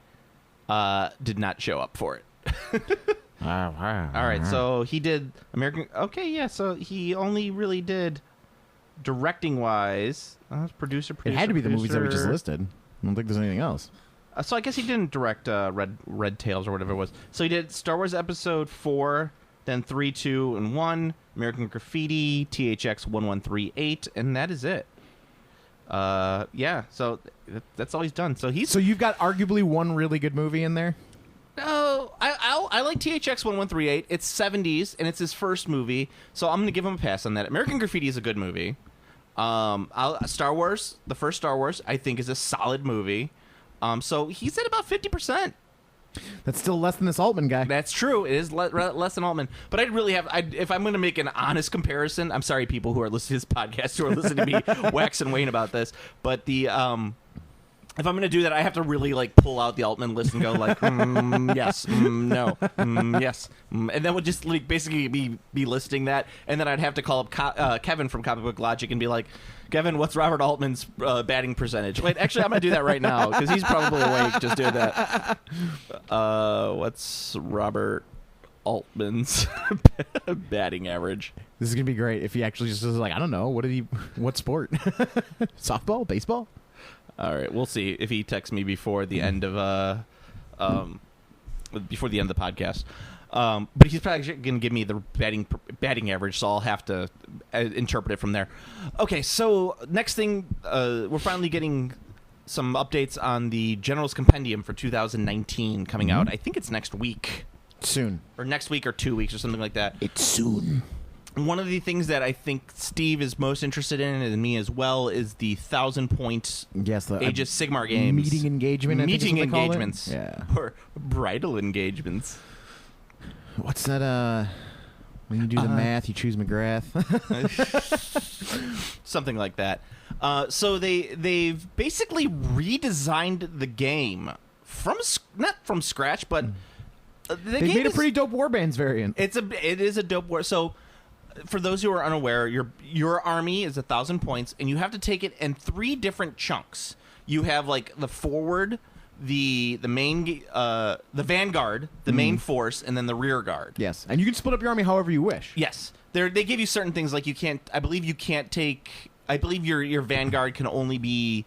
did not show up for it. All right, so he did American... Okay, yeah, so he only really did directing-wise... producer,
It had to be the movies that we just listed. I don't think there's anything else.
So I guess he didn't direct Red Tails or whatever it was. So he did Star Wars Episode 4, then 3, 2, and 1, American Graffiti, THX 1138, and that is it. Yeah, so that's all he's done. So
you've got arguably one really good movie in there?
No, I like THX 1138. It's 70s, and it's his first movie, so I'm going to give him a pass on that. American Graffiti is a good movie. Star Wars, the first Star Wars, I think is a solid movie. So he's at about 50%.
That's still less than this Altman guy.
That's true. It is less than Altman. But I'd really have... if I'm going to make an honest comparison... I'm sorry, people who are listening to this podcast who are listening to me wax and wane about this. But the... if I'm going to do that, I have to really pull out the Altman list and go yes, no, yes. And then would just basically be listing that. And then I'd have to call up Kevin from Comic Book Logic and be like, Kevin, what's Robert Altman's batting percentage? Wait, actually, I'm going to do that right now because he's probably awake just doing that. What's Robert Altman's batting average?
This is going to be great if he actually just is like, I don't know, what sport? Softball? Baseball?
All right, we'll see if he texts me before the end of the podcast. But he's probably going to give me the batting average, so I'll have to interpret it from there. Okay, so next thing, we're finally getting some updates on the General's Compendium for 2019 coming out. I think it's next week.
Soon.
Or next week or 2 weeks or something like that.
It's soon.
One of the things that I think Steve is most interested in, and me as well, is the 1,000-point
Yes, the
Age of Sigmar games.
meeting engagement. I think is
Meeting
what they call it.
engagements.
Yeah.
Or bridal engagements.
What's that? When you do the math, you choose McGrath.
Something like that. So they've basically redesigned the game not from scratch, but
They made a pretty dope Warbands variant.
It is a dope war. So, for those who are unaware, your army is 1,000 points, and you have to take it in 3 different chunks. You have the forward, the main, the vanguard, the main force, and then the rear guard.
Yes, and you can split up your army however you wish.
Yes, they give you certain things like you can't. I believe you can't take. I believe your vanguard can only be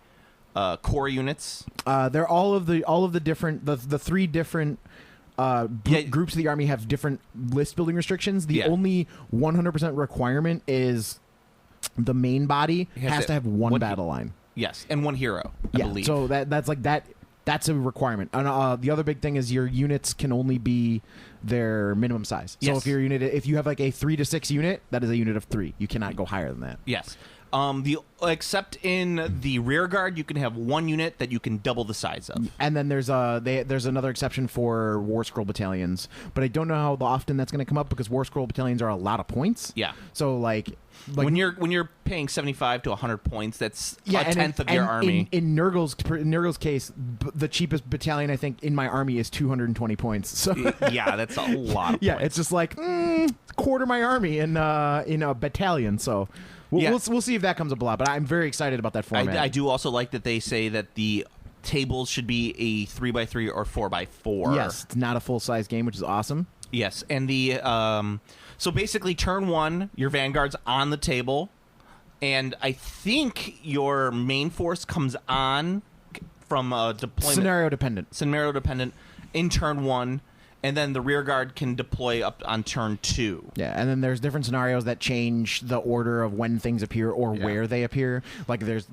core units.
They're all of the different the 3 different. Groups of the army have different list building restrictions. The only 100% requirement is the main body has to have one battle line.
Yes, and 1 hero, I believe.
So that's a requirement. And the other big thing is your units can only be their minimum size. So
Yes.
if you have a 3 to 6 unit, that is a unit of 3. You cannot go higher than that.
Yes. Except in the rear guard, you can have one unit that you can double the size of.
And then there's another exception for War Scroll battalions, but I don't know how often that's going to come up because War Scroll battalions are a lot of points.
Yeah.
So like
when you're paying 75 to 100 points, that's a tenth of your army.
In Nurgle's case, the cheapest battalion I think in my army is 220 points. So
yeah, that's a lot. Of
yeah,
points.
it's just like quarter my army in a battalion. So. We'll see if that comes up a lot, but I'm very excited about that format.
I do also like that they say that the tables should be a 3x3 or 4x4.
Yes, it's not a full-size game, which is awesome.
Yes, and the so basically turn 1, your vanguard's on the table, and I think your main force comes on from deployment
Scenario dependent
in turn 1. And then the rear guard can deploy up on turn 2.
Yeah, and then there's different scenarios that change the order of when things appear or where they appear. Like there's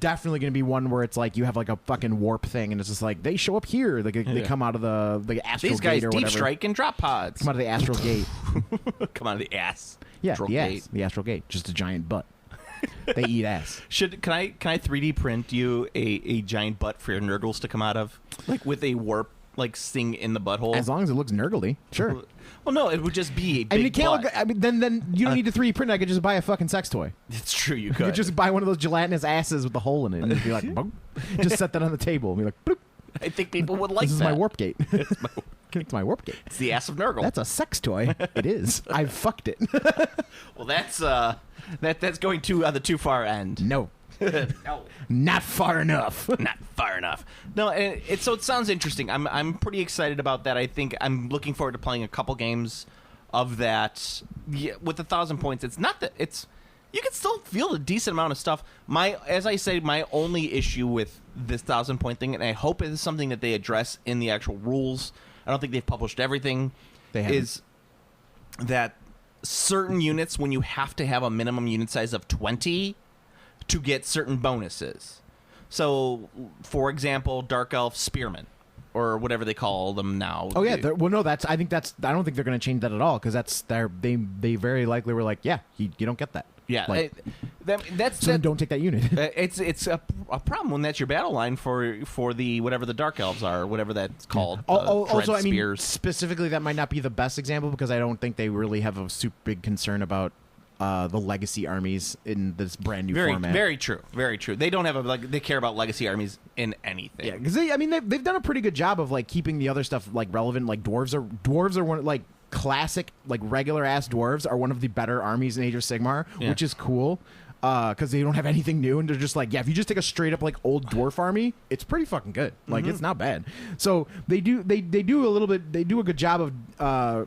definitely going to be one where it's like you have like a fucking warp thing, and it's just like they show up here. Like they come out of the astral
These guys
gate or
deep
whatever.
strike and drop pods.
Come out of the astral gate.
Come out of the ass.
Yeah,
Astral
the
gate.
ass, the astral gate, just a giant butt. They eat ass.
Can I 3D print you a giant butt for your Nurgles to come out of, like with a warp? Like sting in the butthole.
As long as it looks nurgly, sure.
Well, no, it would just be a big
I mean, it can't
butt.
look. I mean, then you don't need to 3D print. I could just buy a fucking sex toy.
It's true, you
You
could.
could just buy one of those gelatinous asses with the hole in it, and it'd be like, boop. Just set that on the table and be like, bloop.
I think people would like
This is
that.
my warp gate. It's my warp gate.
It's the ass of Nurgle.
That's a sex toy. It is. I've fucked it.
Well, that's going to the too far end.
No,
No.
not far enough.
Not far enough. No, so it sounds interesting. I'm pretty excited about that. I think I'm looking forward to playing a couple games of that. Yeah, with 1,000 points, it's not that it's. You can still feel a decent amount of stuff. As I say, my only issue with this 1,000-point thing, and I hope it is something that they address in the actual rules. I don't think they've published everything.
They haven't.
Is that certain units, when you have to have a minimum unit size of 20 to get certain bonuses. So, for example, Dark Elf Spearmen, or whatever they call them now.
Oh yeah. Well, no. I don't think they're going to change that at all because they very likely were like, yeah, you don't get that.
Yeah,
Like,
that's
so then don't take that unit.
it's a problem when that's your battle line for the whatever the Dark Elves are, whatever that's called.
Also, I mean,
spears.
specifically, that might not be the best example because I don't think they really have a super big concern about the legacy armies in this brand new format.
Very true. Very true. They don't have they care about legacy armies in anything.
Yeah, because they've done a pretty good job of like keeping the other stuff like relevant. Like dwarves are one like classic like regular ass dwarves are one of the better armies in Age of Sigmar, which is cool. Because they don't have anything new, and they're just like, yeah, if you just take a straight up like old dwarf army, it's pretty fucking good. Like it's not bad. So they do a little bit. They do a good job of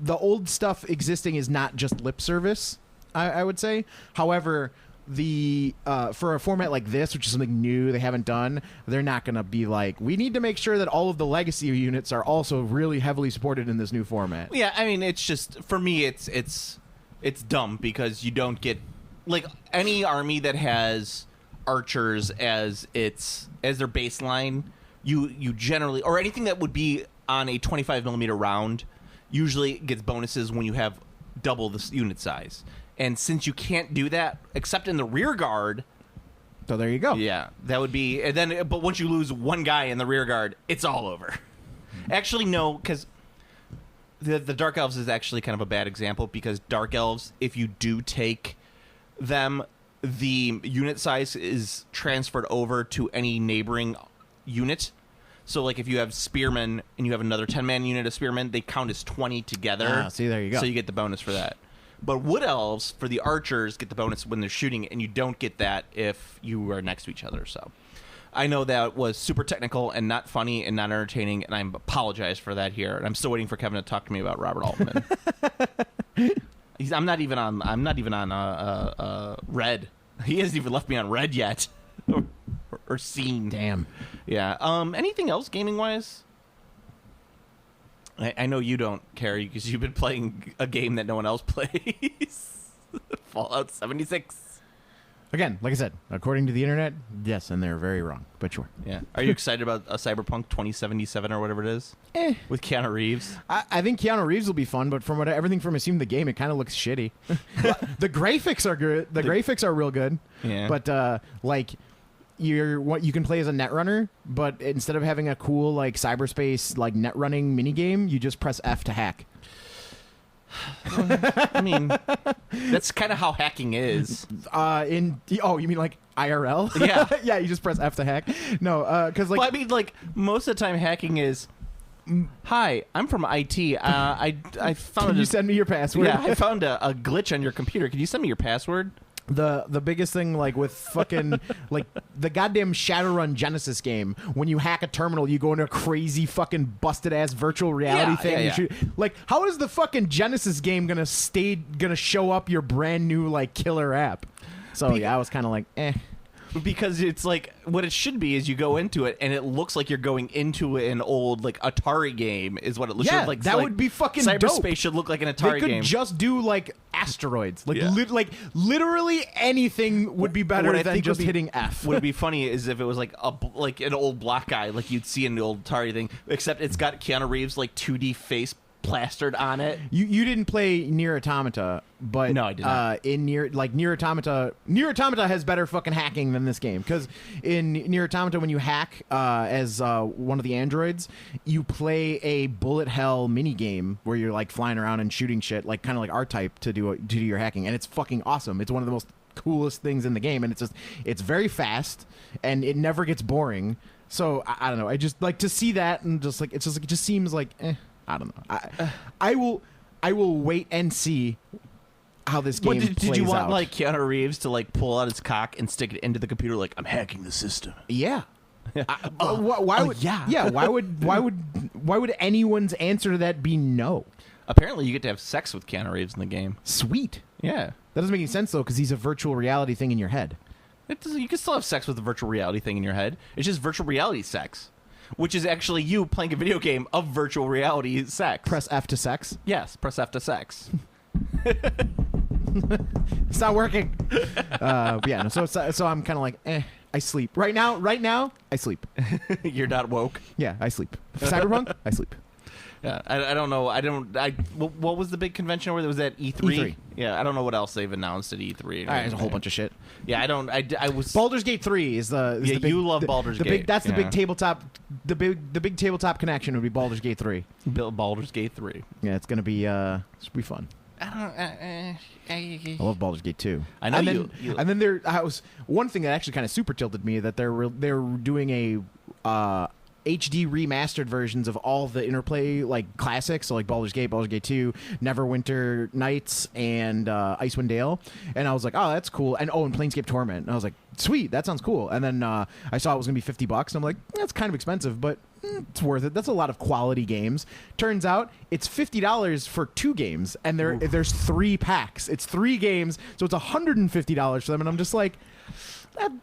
the old stuff existing is not just lip service. I would say. However, the for a format like this, which is something new they haven't done, they're not going to be like, we need to make sure that all of the legacy units are also really heavily supported in this new format.
Yeah, I mean, it's just for me, it's dumb because you don't get like any army that has archers as their baseline. You generally, or anything that would be on a 25mm round, usually gets bonuses when you have double the unit size. And since you can't do that except in the rear guard,
So there you go.
yeah, that would be. And then, but once you lose one guy in the rear guard, it's all over. Actually, no, because the Dark Elves is actually kind of a bad example because Dark Elves, if you do take them, the unit size is transferred over to any neighboring unit. So, like, if you have Spearmen and you have another 10-man unit of Spearmen, they count as 20 together.
Ah, see, there you go.
So you get the bonus for that. But Wood Elves, for the archers, get the bonus when they're shooting, and you don't get that if you are next to each other. So I know that was super technical and not funny and not entertaining, and I apologize for that here. And I'm still waiting for Kevin to talk to me about Robert Altman. I'm not even on Red. He hasn't even left me on Red yet, or seen.
Damn.
Yeah. Anything else gaming wise? I know you don't care because you've been playing a game that no one else plays. Fallout 76.
Again, like I said, according to the internet, yes, and they're very wrong, but sure.
Yeah. Are you excited about Cyberpunk 2077 or whatever it is? With Keanu Reeves?
I think Keanu Reeves will be fun, but from everything from I've seen the game, it kind of looks shitty. The graphics are good. The graphics are real good.
Yeah.
But you can play as a netrunner, but instead of having a cool like cyberspace like net running mini game, you just press F to hack.
I mean, that's kind of how hacking is.
You mean like IRL?
Yeah.
Yeah, you just press F to hack. No, because like
Well, I mean, like, most of the time hacking is, hi, I'm from IT. I found
can you send me your password?
Yeah, I found a glitch on your computer. Can you send me your password?
The biggest thing, like with fucking like the goddamn Shadowrun Genesis game, when you hack a terminal, you go into a crazy fucking busted ass virtual reality thing.
Yeah.
You shoot, like, how is the fucking Genesis game gonna show up your brand new like killer app? So I was kind of like, eh.
Because it's like, what it should be is you go into it and it looks like you're going into an old like Atari game is what it looks
Yeah,
like.
that would be fucking dope.
Cyberspace should look like an Atari
They could
game.
just do like asteroids, like
Yeah.
literally anything would be better
What I
than
think
just
would be-
hitting F.
What would be funny is if it was like like an old black guy, like you'd see in the old Atari thing, except it's got Keanu Reeves like 2D face plastered on it.
You didn't play Nier Automata, but
No, I did not.
In Nier Automata has better fucking hacking than this game, because in Nier Automata, when you hack as one of the androids, you play a bullet hell mini game where you're like flying around and shooting shit, like kind of like R-Type to do your hacking, and it's fucking awesome. It's one of the most coolest things in the game, and it's very fast and it never gets boring. So I don't know. I just like to see that, and just like it just seems like I don't know. I will wait and see how this game
Did
plays
you want
out.
like Keanu Reeves to like pull out his cock and stick it into the computer like I'm hacking the system?
Yeah. Why would why would anyone's answer to that be no?
Apparently, you get to have sex with Keanu Reeves in the game.
Sweet.
Yeah.
That doesn't make any sense though, because he's a virtual reality thing in your head.
You can still have sex with the virtual reality thing in your head. It's just virtual reality sex, which is actually you playing a video game of virtual reality sex.
Press F to sex.
Yes, press F to sex.
It's not working. Yeah. No, so I'm kind of like, I sleep right now. I sleep.
You're not woke.
Yeah, I sleep. Cyberpunk. I sleep.
Yeah, I don't know. What was the big convention where there was that E3?
E3.
Yeah, I don't know what else they've announced at E3.
There's a whole bunch of shit.
Yeah, I was.
Baldur's Gate 3 is the
Yeah,
the big,
you love
the-
Baldur's
the
Gate.
Big, that's the
Yeah.
big tabletop. The big tabletop connection would be Baldur's Gate 3.
Baldur's Gate 3.
Yeah, it's gonna be fun. I love Baldur's Gate 2.
I know
and then,
you-
And then there was one thing that actually kind of super tilted me, that they're doing a HD remastered versions of all the Interplay like classics, so like Baldur's Gate 2, Neverwinter Nights, and Icewind Dale. And I was like, oh, that's cool. And Planescape Torment. And I was like, sweet, that sounds cool. And then I saw it was gonna be $50, and I'm like, that's kind of expensive, but it's worth it. That's a lot of quality games. Turns out it's $50 for 2 games, and there's 3 packs. It's 3 games, so it's $150 for them. And I'm just like,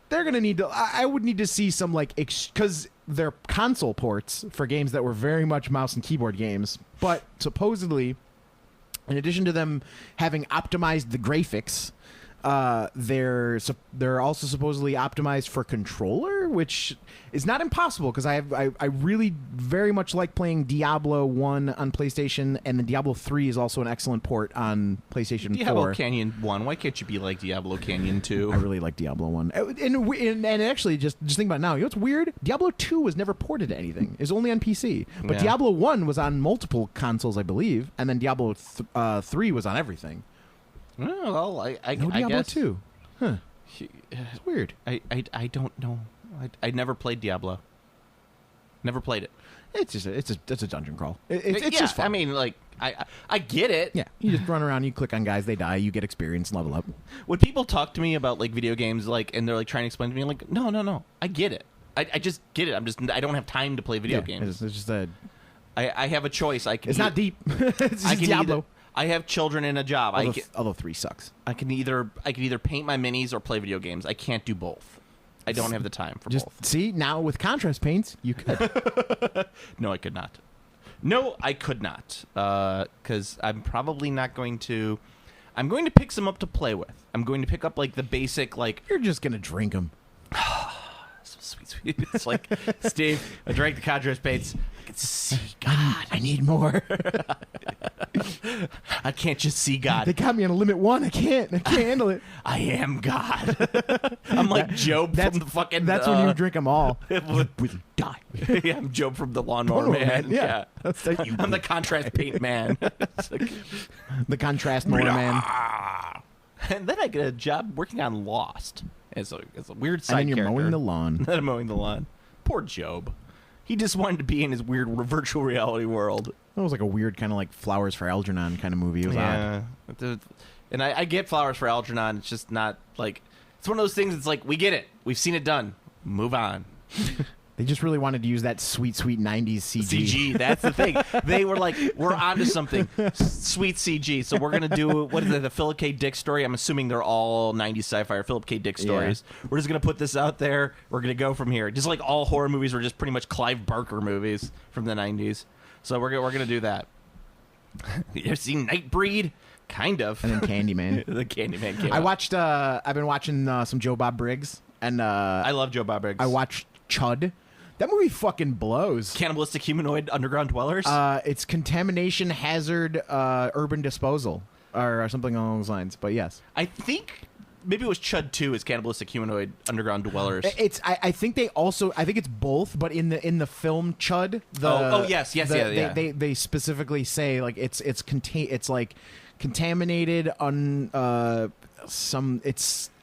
they're gonna need to. I would need to see some like because they're console ports for games that were very much mouse and keyboard games, but supposedly, in addition to them having optimized the graphics, they're also supposedly optimized for controller, which is not impossible, because I really very much like playing Diablo 1 on PlayStation, and then Diablo 3 is also an excellent port on PlayStation 4.
Diablo Canyon 1. Why can't you be like Diablo Canyon 2?
I really like Diablo 1. And actually, just think about it now. You know what's weird? Diablo 2 was never ported to anything. It was only on PC. But
Yeah.
Diablo 1 was on multiple consoles, I believe. And then Diablo 3 was on everything.
Oh, well, I
No
I
Diablo
guess.
2. Huh. It's weird.
I don't know. I never played Diablo. Never played it.
It's a dungeon crawl. It's
Yeah,
just fun.
I mean, like, I get it.
Yeah, you just run around, you click on guys, they die, you get experience, level up.
When people talk to me about like video games, like, and they're like trying to explain to me, I'm like, no, I get it. I just get it. I don't have time to play video games.
It's just a.
I have a choice.
It's not deep. It's
I
just
can
Diablo.
I have children and a job.
Although 3 sucks.
I can either paint my minis or play video games. I can't do both. I don't have the time for
Just
both.
see, now with contrast paints, you could.
No, I could not. No, I could not. Because I'm probably not going to. I'm going to pick some up to play with. I'm going to pick up like the basic like.
You're just gonna drink them.
So sweet. It's like, Steve, I drank the Cadre Spades. I can see God.
I need more.
I can't just see God.
They got me on a limit 1. I can't handle it.
I am God. I'm like Job from the fucking.
That's when you drink them all.
You
will die.
Yeah, I'm Job from the Lawnmower
Lawnmower
Man.
Man, yeah. That's like
I'm the contrast paint man. It's like,
the contrast more man.
and then I get a job working on Lost. It's a weird side
And then you're
character.
mowing the lawn.
Then I'm mowing the lawn. Poor Job. He just wanted to be in his weird virtual reality world.
It was like a weird kind of like Flowers for Algernon kind of movie. It was odd.
And I get Flowers for Algernon. It's just not like... It's one of those things, it's like, we get it. We've seen it done. Move on.
They just really wanted to use that sweet 90s CG.
CG, that's the thing. They were like, we're onto something. Sweet CG. So we're going to do, what is it, the Philip K. Dick story? I'm assuming they're all 90s sci-fi or Philip K. Dick stories. Yeah. We're just going to put this out there. We're going to go from here. Just like all horror movies were just pretty much Clive Barker movies from the 90s. So we're going to do that. You ever seen Nightbreed? Kind of.
And then Candyman.
The Candyman came out.
watched, I've been watching some Joe Bob Briggs. And
I love Joe Bob Briggs.
I watched Chud. That movie fucking blows.
Cannibalistic humanoid underground dwellers?
It's contamination hazard urban disposal or something along those lines. But yes,
I think maybe it was Chud 2 is cannibalistic humanoid underground dwellers.
I think they also I think it's both. But in the film Chud,
yes,
they specifically say like it's like contaminated on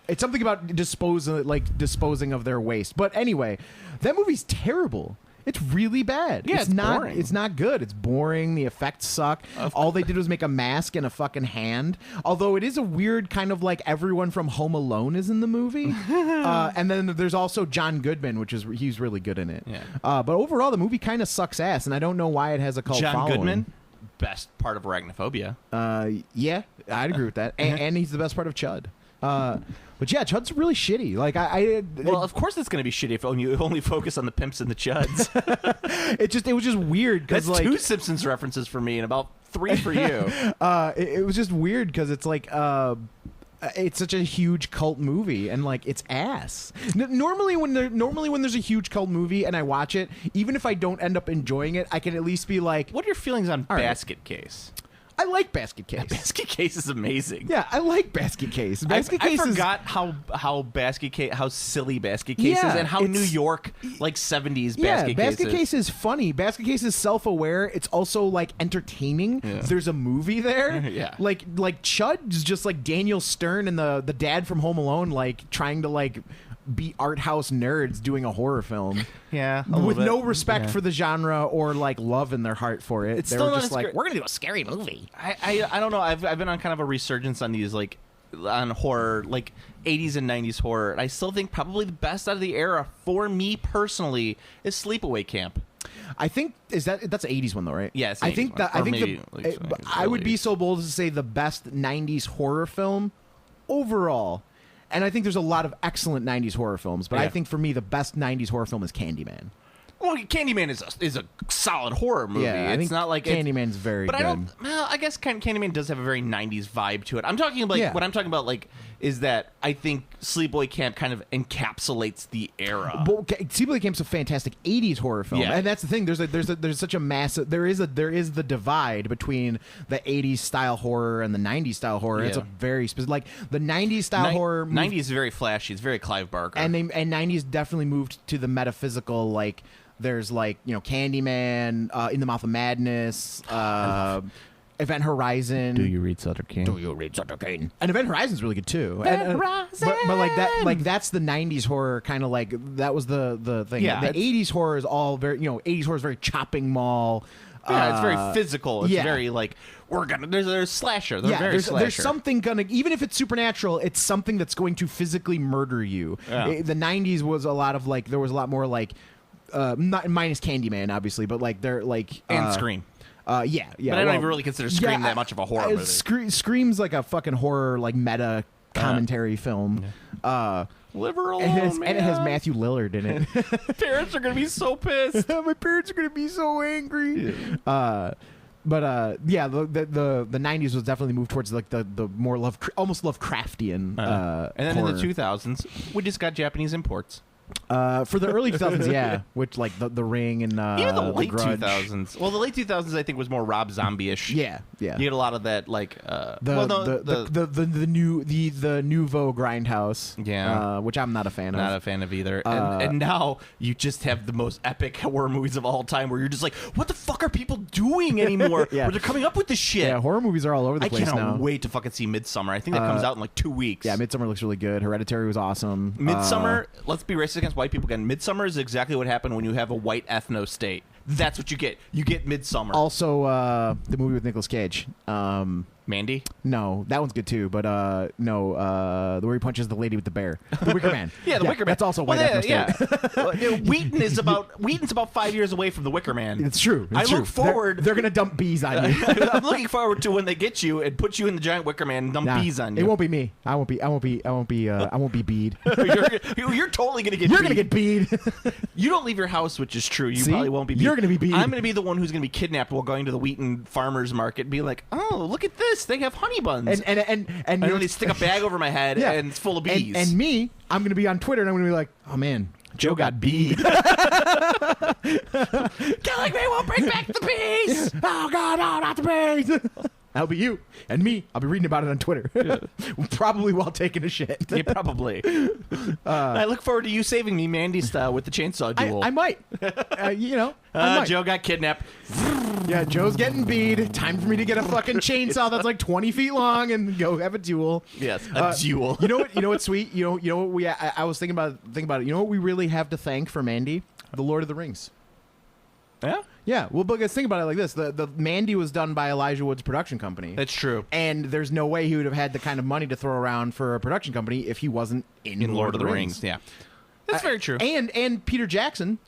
It's something about disposing of their waste. But anyway, that movie's terrible. It's really bad.
Yeah, it's
not
boring.
It's not good. It's boring. The effects suck. All they did was make a mask and a fucking hand. Although it is a weird kind of like everyone from Home Alone is in the movie. And then there's also John Goodman, he's really good in it.
Yeah.
But overall, the movie kind of sucks ass, and I don't know why it has a cult
John
following.
Goodman, best part of Arachnophobia.
Yeah, I'd agree with that. And he's the best part of Chud. But yeah, Chud's really shitty. Like
well, of course it's going to be shitty if you only focus on the pimps and the chuds.
it was just weird because
That's
like
2 Simpsons references for me and about 3 for you.
It was just weird because it's like it's such a huge cult movie and like it's ass. Normally when there's a huge cult movie and I watch it, even if I don't end up enjoying it, I can at least be like,
what are your feelings on
right.
Basket Case?
I like Basket Case.
Basket Case is amazing.
Yeah, I like Basket Case.
I
Case
forgot how Basket Case, how silly Basket Case is, and how New York like 70s Basket Case.
Basket Case is funny. Basket Case is self-aware. It's also like entertaining. Yeah. There's a movie there.
Yeah.
Like Chud is just like Daniel Stern and the dad from Home Alone, like trying to like be art house nerds doing a horror film.
Yeah,
with no respect for the genre or like love in their heart for it. They were just like, we're gonna do a scary movie.
I don't know. I've been on kind of a resurgence on these like on horror, like 80s and 90s horror. And I still think probably the best out of the era for me personally is Sleepaway Camp.
I think that's an 80s one though, right?
Yes.
I think I would be so bold as to say the best 90s horror film overall. And I think there's a lot of excellent 90s horror films, but I think for me the best 90s horror film is Candyman.
Well, Candyman is a solid horror movie.
Yeah,
it's not like
Candyman's very good.
I guess Candyman does have a very 90s vibe to it. I'm talking about what I'm talking about like is that I think Sleepaway Camp kind of encapsulates the era.
But Sleepaway Camp's a fantastic 80s horror film.
Yeah.
And that's the thing. There's such a massive there is the divide between the 80s style horror and the 90s style horror.
Yeah.
It's a very specific like the 90s style horror
90s is very flashy. It's very Clive Barker.
And 90s definitely moved to the metaphysical like there's like, Candyman, In the Mouth of Madness, Event Horizon.
Do you read Sutter Kane?
And Event Horizon's really good too. But like that, like that's the 90s horror kind of like that was the thing.
Yeah,
the 80s horror is all very 80s horror is very chopping mall.
Yeah, it's very physical. It's very like there's slasher.
There's something even if it's supernatural, it's something that's going to physically murder you.
Yeah.
The 90s was a lot of like there was a lot more like not minus Candyman obviously, but like they're like
and Scream.
But
I don't even really consider Scream that much of a horror movie.
Scream's like a fucking horror like meta commentary film.
Live her alone,
and it has Matthew Lillard in it.
Parents are gonna be so pissed.
My parents are gonna be so angry. But yeah, the 90s was definitely moved towards like the more almost Lovecraftian.
And then
horror.
in the 2000s, we just got Japanese imports.
For the early 2000s, yeah, which like the Ring and
Even the late
Grudge.
2000s. Well, the late 2000s I think was more Rob Zombie-ish.
Yeah.
You get a lot of that like
the nouveau grindhouse.
Yeah.
which I'm not a fan of.
Not a fan of either. And now you just have the most epic horror movies of all time where you're just like, what the fuck are people doing anymore?
Yeah.
Where they're coming up with this shit.
Yeah, horror movies are all over the
I
place
cannot
now.
wait to fucking see Midsummer. I think that comes out in like 2 weeks.
Yeah, Midsummer looks really good. Hereditary was awesome.
Midsummer, let's be racist against white people again. Midsummer is exactly what happened when you have a white ethno state. That's what you get. You get Midsummer.
Also, the movie with Nicolas Cage.
Mandy?
No, that one's good too. But the where he punches the lady with the bear, the Wicker Man.
Yeah, the Wicker Man.
That's also white ethno state.
Yeah. Wheaton's about 5 years away from the Wicker Man.
It's true.
I look forward.
They're gonna dump bees on you.
I'm looking forward to when they get you and put you in the giant Wicker Man and dump bees on you.
It won't be me. I won't be bead.
You're totally gonna get.
You're
beat.
gonna get bead.
You don't leave your house, which is true. You
See?
probably won't be. Beat.
You're gonna be beat.
I'm gonna be the one who's gonna be kidnapped while going to the Wheaton Farmers Market and be like, "Oh, look at this! They have honey buns."
And
And then they stick a bag over my head
Yeah.
and it's full of bees.
And me, I'm gonna be on Twitter and I'm gonna be like, oh man, Joe got bead.
Killing me won't bring back the bees.
Oh God, no, not the bees. That'll be you and me. I'll be reading about it on Twitter, probably while taking a shit.
Yeah, probably. I look forward to you saving me, Mandy style, with the chainsaw duel.
I might. I might.
Joe got kidnapped.
Yeah, Joe's getting bead. Time for me to get a fucking chainsaw that's like 20 feet long and go have a duel.
Yes, a duel.
You know what? You know what's sweet? You know what we? I was thinking about it. You know what we really have to thank for Mandy? The Lord of the Rings.
Yeah,
Yeah. Well, but guys, think about it like this: the Mandy was done by Elijah Wood's production company.
that's true.
And there's no way he would have had the kind of money to throw around for a production company if he wasn't in
Lord of the Rings. Yeah, that's very true.
And Peter Jackson,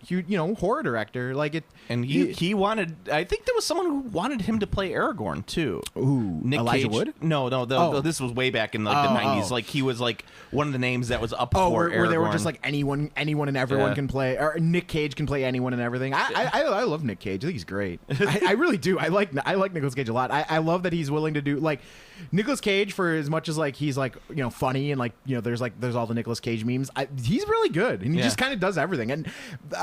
horror director, like it.
And he wanted. I think there was someone who wanted him to play Aragorn too.
Ooh,
Nick
Elijah
Cage.
Wood?
No. This was way back in the 90s.
oh.
Like he was like one of the names that was up for
where
Aragorn.
they were just like anyone and everyone
Yeah.
can play, or Nick Cage can play anyone and everything. I love Nick Cage. I think he's great. I really do. I like Nicolas Cage a lot. I love that he's willing to do like Nicolas Cage for as much as like he's like funny and like there's all the Nicolas Cage memes. He's really good and he just kind of does everything. And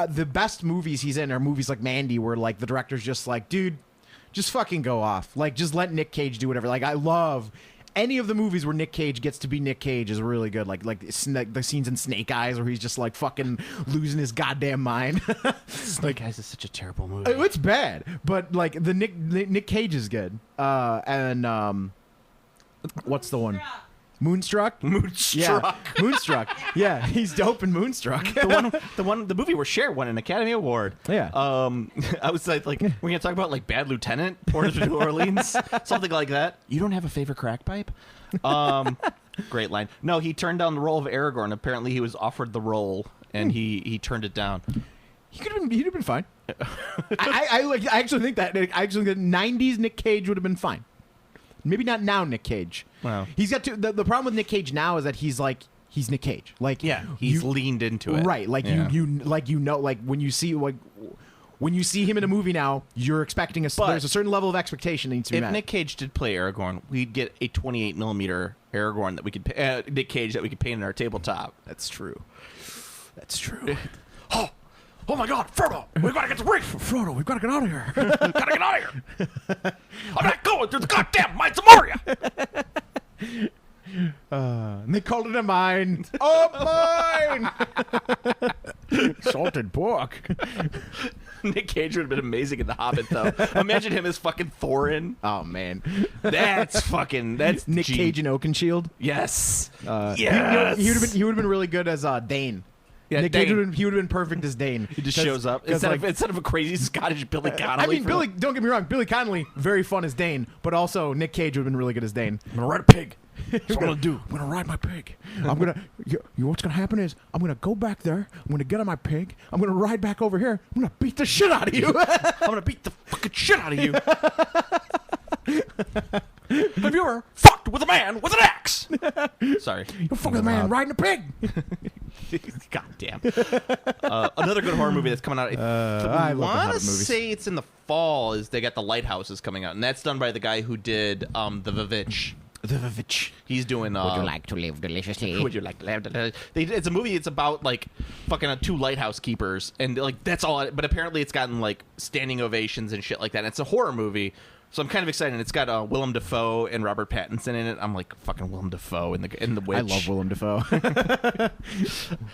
the best movies he's in are movies like Mandy, where like the director's just like, dude, just fucking go off. Like, just let Nick Cage do whatever. Like, I love any of the movies where Nick Cage gets to be Nick Cage is really good. Like the scenes in Snake Eyes where he's just like fucking losing his goddamn mind.
Snake Eyes is such a terrible movie.
It's bad, but like the Nick Cage is good. And what's the one? Moonstruck? Yeah, Moonstruck. Yeah, he's dope in Moonstruck.
the movie where Cher won an Academy Award.
Yeah.
I was like we're gonna talk about like Bad Lieutenant, Port of New Orleans, something like that. You don't have a favorite crack pipe? Great line. No, he turned down the role of Aragorn. Apparently, he was offered the role and he turned it down.
He'd have been fine. I actually think that 90s Nick Cage would have been fine. Maybe not now, Nick Cage.
Wow.
He's got the problem with Nick Cage now is that he's Nick Cage. Like,
Yeah, he's leaned into it.
Right. Like
Yeah.
like when you see him in a movie now, you're expecting there's a certain level of expectation that needs to be
If
met.
Nick Cage did play Aragorn, we'd get a 28mm Aragorn that we could Nick Cage that we could paint in our tabletop.
That's true. That's true.
Oh my God, Frodo! We gotta get the ring.
Frodo, we've got to get out of here.
Gotta get out of here. I'm not going through the goddamn Mines of Moria.
And they called it a mine. Oh, mine! Salted pork.
Nick Cage would have been amazing in The Hobbit, though. Imagine him as fucking Thorin.
Oh man,
That's
Nick
G.
Cage and Oakenshield.
Yes.
Yes. He would have been really good as Dane.
Yeah,
Nick
Dane.
Cage he would have been perfect as Dane.
He just shows up instead of a crazy Scottish Billy Connolly.
I mean, don't get me wrong, Billy Connolly, very fun as Dane, but also Nick Cage would have been really good as Dane.
I'm gonna ride a pig. That's what I'm gonna do.
I'm gonna ride my pig. I'm gonna. You know what's gonna happen is I'm gonna go back there. I'm gonna get on my pig. I'm gonna ride back over here. I'm gonna beat the shit out of you.
I'm gonna beat the fucking shit out of you. Have you ever fucked with a man with an axe? Sorry.
You fuck with a man riding a pig.
God damn. Another good horror movie that's coming out.
I love the
want
Hobbit
to
movies.
say it's in the fall. Is they got The Lighthouses coming out, and that's done by the guy who did The Vavitch. He's doing.
Would you like to live deliciously?
Would you like to live? It's a movie. It's about like fucking two lighthouse keepers, and like that's all. But apparently, it's gotten like standing ovations and shit like that. And it's a horror movie, so I'm kind of excited. It's got Willem Dafoe and Robert Pattinson in it. I'm like fucking Willem Dafoe in the Witch.
I love Willem Dafoe.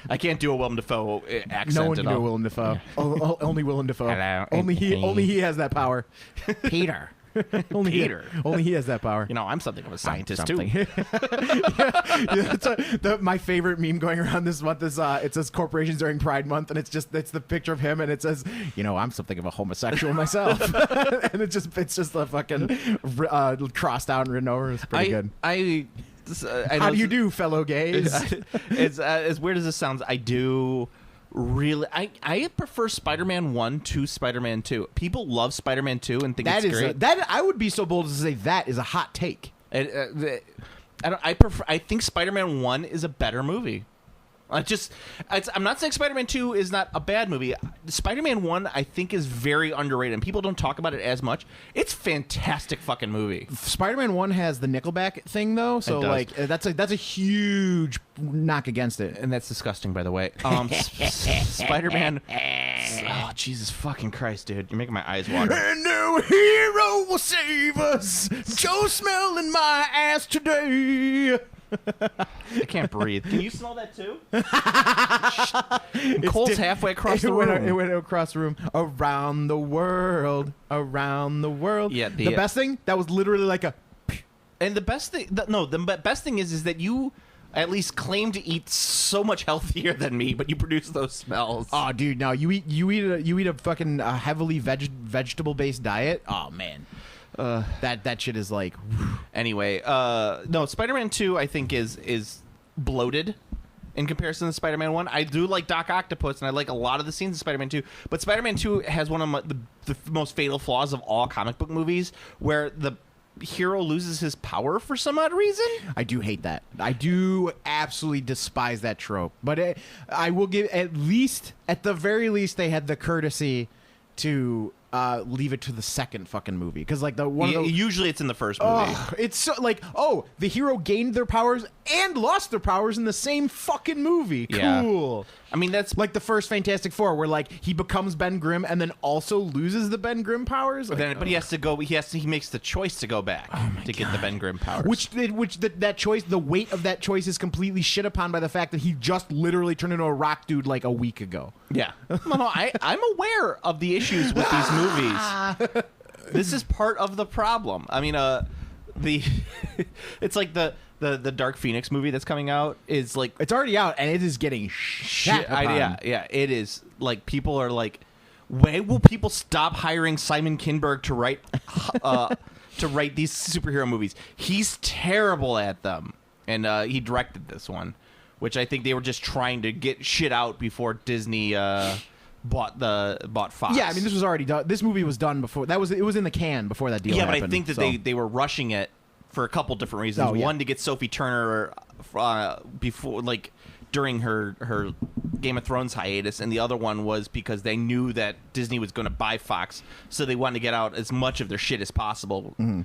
I can't do a Willem Dafoe accent.
No one
at
can do
all.
a Willem Dafoe. Only Willem Dafoe.
Hello,
Only he.
Anthony.
Only he has that power.
Peter.
Only
Peter.
Only he has that power.
You know, I'm something of a scientist
Something.
too.
My favorite meme going around this month is it says corporations during Pride Month, and it's the picture of him, and it says, you know, I'm something of a homosexual myself, and it's just a fucking crossed out and written over. It's pretty good.
I
How do you do, fellow gays?
It's as weird as this sounds. I do really. I prefer Spider-Man 1 to Spider-Man 2. People love Spider-Man 2 and think
That
it's
is
great.
that I would be so bold as to say that is a hot take.
I prefer. I think Spider-Man 1 is a better movie. I'm not saying Spider-Man 2 is not a bad movie. Spider-Man 1, I think, is very underrated, and people don't talk about it as much. It's a fantastic fucking movie.
Spider-Man 1 has the Nickelback thing though, so
It does.
like that's a huge knock against it.
And that's disgusting, by the way. Spider-Man. Oh, Jesus fucking Christ, dude. You're making my eyes water.
And no hero will save us. Joe smelling my ass today.
I can't breathe. Can you smell that too? Cole's halfway across the
It
room.
went across the room. Around the world. Around the world.
Yeah,
the best thing, that was literally like a...
And the best thing, the best thing is that you at least claim to eat so much healthier than me, but you produce those smells.
Oh, dude, no, you eat a fucking heavily vegetable based diet. Oh man, that shit is like.
Anyway, no, Spider-Man 2 I think is bloated in comparison to Spider-Man 1. I do like Doc Octopus, and I like a lot of the scenes in Spider-Man 2, but Spider-Man 2 has one of the most fatal flaws of all comic book movies, where the hero loses his power for some odd reason.
I do hate that. I do absolutely despise that trope. But I will give at the very least, they had the courtesy to leave it to the second fucking movie, because like
Usually it's in the first movie.
it's so like, oh, the hero gained their powers and lost their powers in the same fucking movie.
Yeah.
Cool.
I mean, that's
Like the first Fantastic Four, where like he becomes Ben Grimm and then also loses the Ben Grimm powers. Like,
but he has to go. He makes the choice to go back to get the Ben Grimm powers.
that choice, the weight of that choice is completely shit upon by the fact that he just literally turned into a rock dude like a week ago.
Yeah. No, I'm aware of the issues with these movies. This is part of the problem. I mean, it's like the Dark Phoenix movie that's coming out is like
It's already out and it is getting shit upon.
yeah, it is. Like, people are like, when will people stop hiring Simon Kinberg to write these superhero movies? He's terrible at them, and he directed this one, which I think they were just trying to get shit out before Disney bought Fox.
Yeah, I mean, this was already done. This movie was done before. It was in the can before that deal
Yeah,
happened.
but I think that they were rushing it for a couple different reasons.
Oh, yeah.
One, to get Sophie Turner before, like, during her Game of Thrones hiatus, and the other one was because they knew that Disney was going to buy Fox, so they wanted to get out as much of their shit as possible.
Mm-hmm.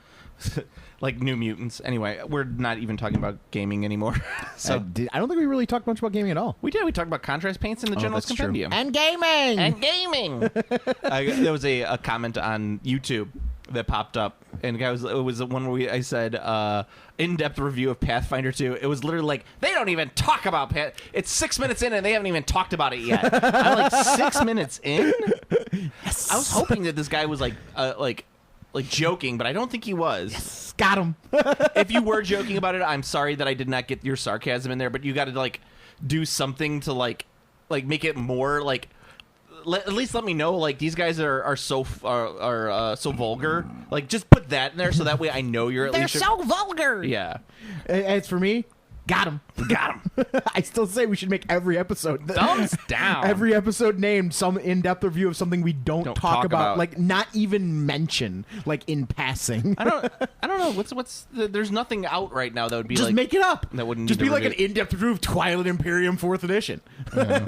Like New Mutants. Anyway, we're not even talking about gaming anymore. So
I don't think we really talked much about gaming at all.
we talked about contrast paints in the General's
that's true.
Compendium.
And gaming.
And gaming. There was a comment on YouTube that popped up, and it was the one where I said in-depth review of Pathfinder 2. It was literally like, they don't even talk about It's 6 minutes in and they haven't even talked about it yet. I'm like, 6 minutes in? Yes. I was hoping that this guy was like joking, but I don't think he was.
Got him.
If you were joking about it, I'm sorry that I did not get your sarcasm in there, but you got to like do something to like make it more like. At least let me know. Like, these guys are so vulgar. Like, just put that in there so that way I know you're at
They're
least.
so vulgar.
Yeah.
As for me, Got him. I still say we should make every episode
Thumbs down.
Every episode named some in-depth review of something we don't talk about, like not even mention, like in passing.
I don't know. There's nothing out right now that would be
just
like,
make it up.
That wouldn't
just
need
be
to
like an
review.
in-depth review of Twilight Imperium 4th edition.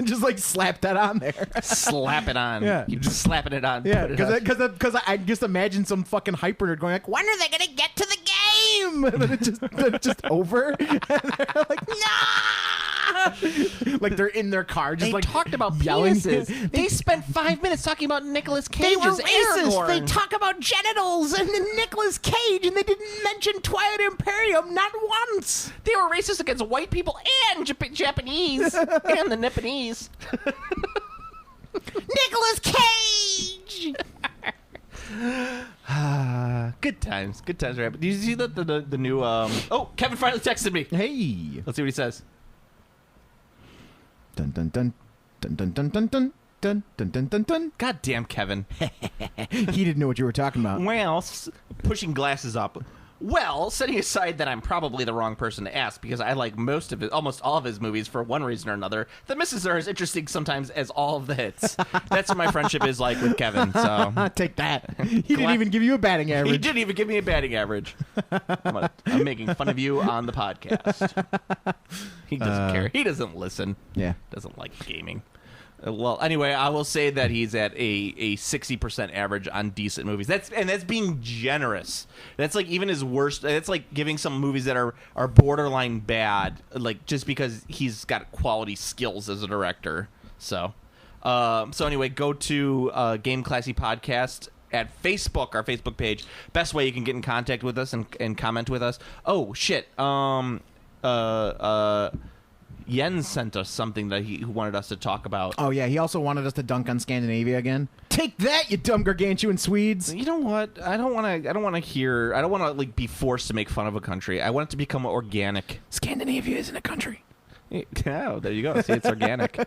Just like slap that on there.
slap it on.
Yeah.
Keep just slapping it on.
Yeah,
Put it on.
because I just imagine some fucking hyper nerd going like, when are they gonna get to the game? And then it's just over. And they're like, nah! Like they're in their car, just
They
like
talked about
yelling.
penises. They spent 5 minutes talking about Nicolas
They
Cage's
were racist.
Aragorn.
They talk about genitals and then Nicolas Cage, and they didn't mention Twilight Imperium not once.
They were racist against white people and Japanese and the Nipponese.
Nicolas Cage.
Good times. Good times. Right? Did you see the new? Oh, Kevin finally texted me.
Hey.
Let's see what he says.
Dun dun dun dun dun dun dun dun dun dun dun dun dun.
God damn, Kevin.
He didn't know what you were talking about.
Well, pushing glasses up. Well, setting aside that I'm probably the wrong person to ask because I like almost all of his movies for one reason or another. The misses are as interesting sometimes as all of the hits. That's what my friendship is like with Kevin. So
Take that. He didn't even give you a batting average.
he didn't even give me a batting average. I'm making fun of you on the podcast. He doesn't care. He doesn't listen.
Yeah.
Doesn't like gaming. Well, anyway, I will say that he's at a 60% average on decent movies. That's being generous. That's like even his worst. That's like giving some movies that are borderline bad, like just because he's got quality skills as a director. So anyway, go to Game Classy Podcast at Facebook, our Facebook page. Best way you can get in contact with us and comment with us. Oh shit. Jens sent us something that he wanted us to talk about.
Oh yeah, he also wanted us to dunk on Scandinavia again. Take that, you dumb gargantuan Swedes!
You know what? I don't want to like be forced to make fun of a country. I want it to become organic.
Scandinavia isn't a country.
Oh, there you go. See, it's organic.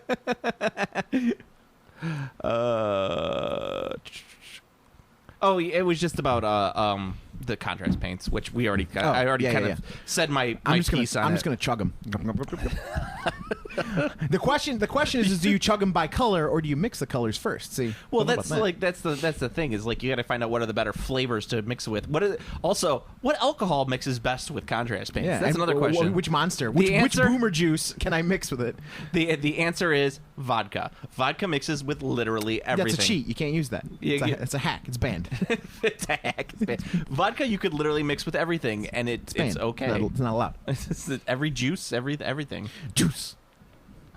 Oh, it was just about the contrast paints, which we already got. I already kind of said my piece on it.
I'm just gonna chug them. The question is do you chug them by color or do you mix the colors first? See,
Well,
think
that's
about that.
like that's the thing is like you got to find out what are the better flavors to mix with. What alcohol mixes best with contrast paints? That's
and
another question.
Which monster? Which boomer juice can I mix with it?
The answer is vodka. Vodka mixes with literally everything.
That's a cheat. You can't use that. It's a hack. It's banned.
It's a hack. It's bad. Vodka you could literally mix with everything, and it's
banned.
okay.
It's not allowed.
Every juice, everything.
Juice.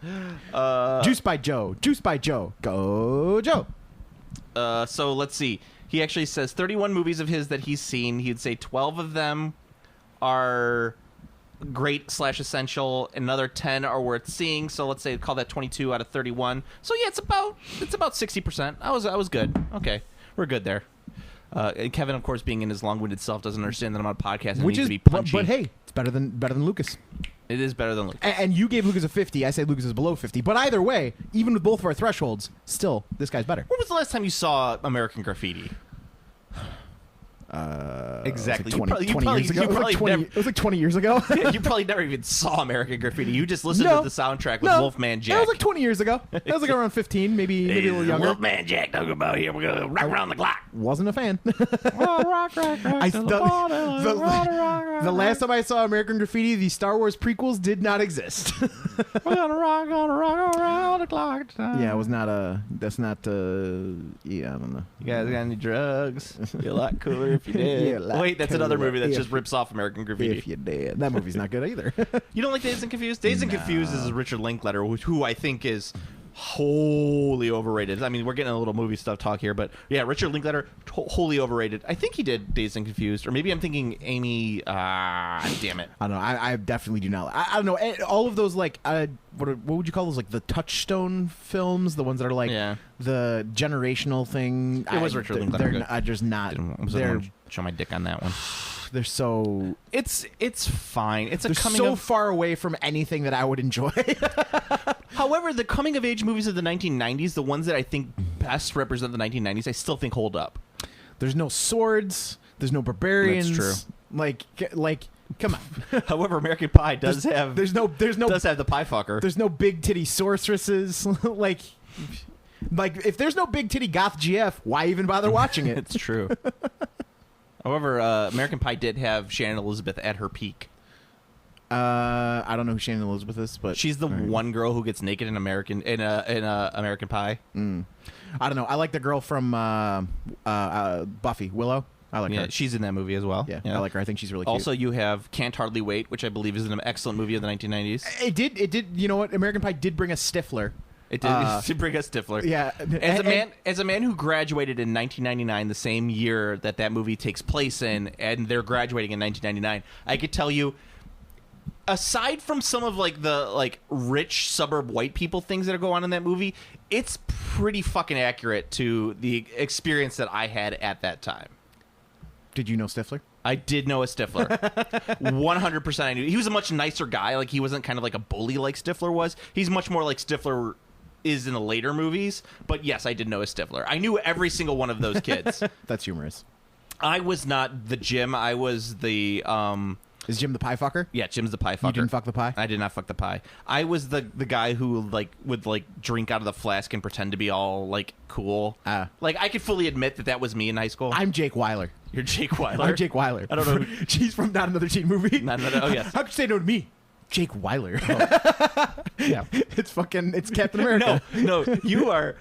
Juice by Joe. Juice by Joe. Go Joe.
So let's see. He actually says 31 movies of his that he's seen. He'd say 12 of them are great/essential. Another 10 are worth seeing. So let's say call that 22 out of 31. So yeah, it's about 60%. I was good. Okay, we're good there. And Kevin, of course, being in his long-winded self, doesn't understand that I'm on a podcast and
Which
needs
is
to be punchy.
but hey, it's better than Lucas.
It is better than Lucas.
And you gave Lucas a 50. I say Lucas is below 50. But either way, even with both of our thresholds, still this guy's better.
When was the last time you saw American Graffiti? Exactly.
It was like 20 years ago. It was like 20 years ago.
You probably never even saw American Graffiti. You just listened to the soundtrack with Wolfman Jack.
That was like 20 years ago. That was like around 15, maybe a little younger.
Wolfman Jack talking about here. We're gonna rock around the clock.
Wasn't a fan. The last time I saw American Graffiti, the Star Wars prequels did not exist.
We're gonna rock around the clock.
Yeah, it was not a. That's not. Yeah, I don't know.
You guys got any drugs? Be a lot cooler if you did.
Yeah, a lot
Wait, that's another
cooler
movie that
if
just rips off American Graffiti.
If you did, that movie's not good either.
You don't like Dazed and Confused? Dazed and Confused is Richard Linklater, who I think is wholly overrated. I mean, we're getting a little movie stuff talk here, but yeah, Richard Linklater, wholly overrated. I think he did Dazed and Confused, or maybe I'm thinking Amy. Damn it.
I don't know. I definitely do not. I don't know. All of those like what would you call those, like the touchstone films, the ones that are like the generational thing.
It was Richard Linklater.
They're just not.
They're show my dick on that one.
They're so.
It's fine. It's a
they're
coming
so
of,
far away from anything that I would enjoy.
However, the coming of age movies of the 1990s, the ones that I think best represent the 1990s, I still think hold up.
There's no swords. There's no barbarians.
That's true.
Like Come on.
However, American Pie does have
There's no
does have the pie fucker.
there's no big titty sorceresses. like if there's no big titty goth GF, why even bother watching it?
It's true. However, American Pie did have Shannon Elizabeth at her peak.
I don't know who Shannon Elizabeth is, but
She's the one girl who gets naked in American Pie.
I don't know. I like the girl from Buffy, Willow. I like
Yeah,
her.
she's in that movie as well.
Yeah, I like her. I think she's really cute.
Also, you have Can't Hardly Wait, which I believe is an excellent movie of the 1990s.
It did. You know what? American Pie did bring us Stifler.
It did to bring us Stifler.
Yeah.
As a man who graduated in 1999, the same year that movie takes place in, and they're graduating in 1999, I could tell you, aside from some of the rich suburb white people things that go on in that movie, it's pretty fucking accurate to the experience that I had at that time.
Did you know Stifler?
I did know a Stifler. 100% I knew. He was a much nicer guy. Like, he wasn't kind of like a bully like Stifler was. He's much more like Stifler is in the later movies. But yes, I did know a Stifler. I knew every single one of those kids.
That's humorous.
I was not the Jim. I was the...
Is Jim the pie fucker?
Yeah, Jim's the pie fucker.
You didn't fuck the pie?
I did not fuck the pie. I was the guy who would drink out of the flask and pretend to be all cool. I could fully admit that was me in high school.
I'm Jake Weiler.
You're Jake Weiler.
I'm Jake Weiler.
I don't know.
She's from Not Another Teen Movie.
Oh yes.
How could you say no to me? Jake Weiler.
Yeah.
It's Captain America.
No, you're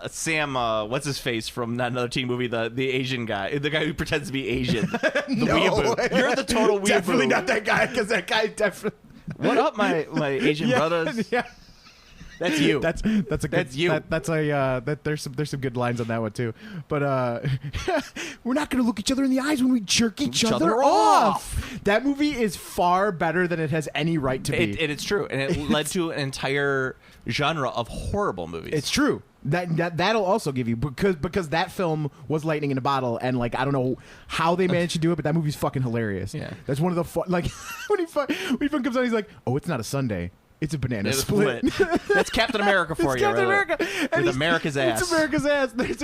Sam. What's his face from Not Another Teen Movie? The Asian guy, the guy who pretends to be Asian. The weeaboo. You're the total weeaboo.
Definitely not that guy, because that guy definitely.
What up, my Asian brothers?
Yeah.
That's you.
That's a good,
That's you.
There's some good lines on that one too. But we're not going to look each other in the eyes when we jerk each other off. That movie is far better than it has any right to be.
It's true, and it led to an entire genre of horrible movies.
It's true. That'll also give you because that film was lightning in a bottle, and I don't know how they managed to do it, but that movie's fucking hilarious.
Yeah.
That's one of the when he comes out, he's like, "Oh, it's not a Sunday. It's a banana split."
That's Captain America for
It's
you.
Captain
right?
America.
With America's ass.
It's America's ass. There's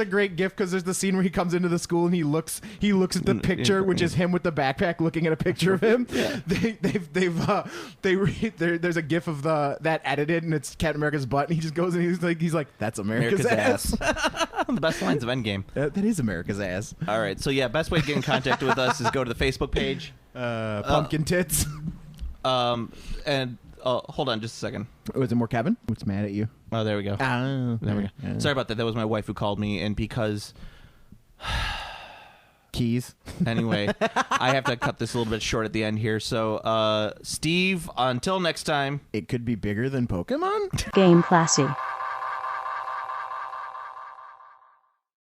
a great gif because there's the scene where he comes into the school and he looks at the picture, which is him with the backpack looking at a picture of him.
Yeah.
There's a gif of that edited, and it's Captain America's butt, and he just goes and he's like that's America's ass.
The best lines of Endgame.
That is America's ass.
All right, so yeah, best way to get in contact with us is go to the Facebook page.
Pumpkin tits.
And hold on just a second.
Was it more Kevin? What's mad at you?
Oh, there we go.
Oh,
There we go. Sorry about that. That was my wife who called me, and because
keys.
anyway, I have to cut this a little bit short at the end here. So, Steve, until next time.
It could be bigger than Pokemon.
Game classy.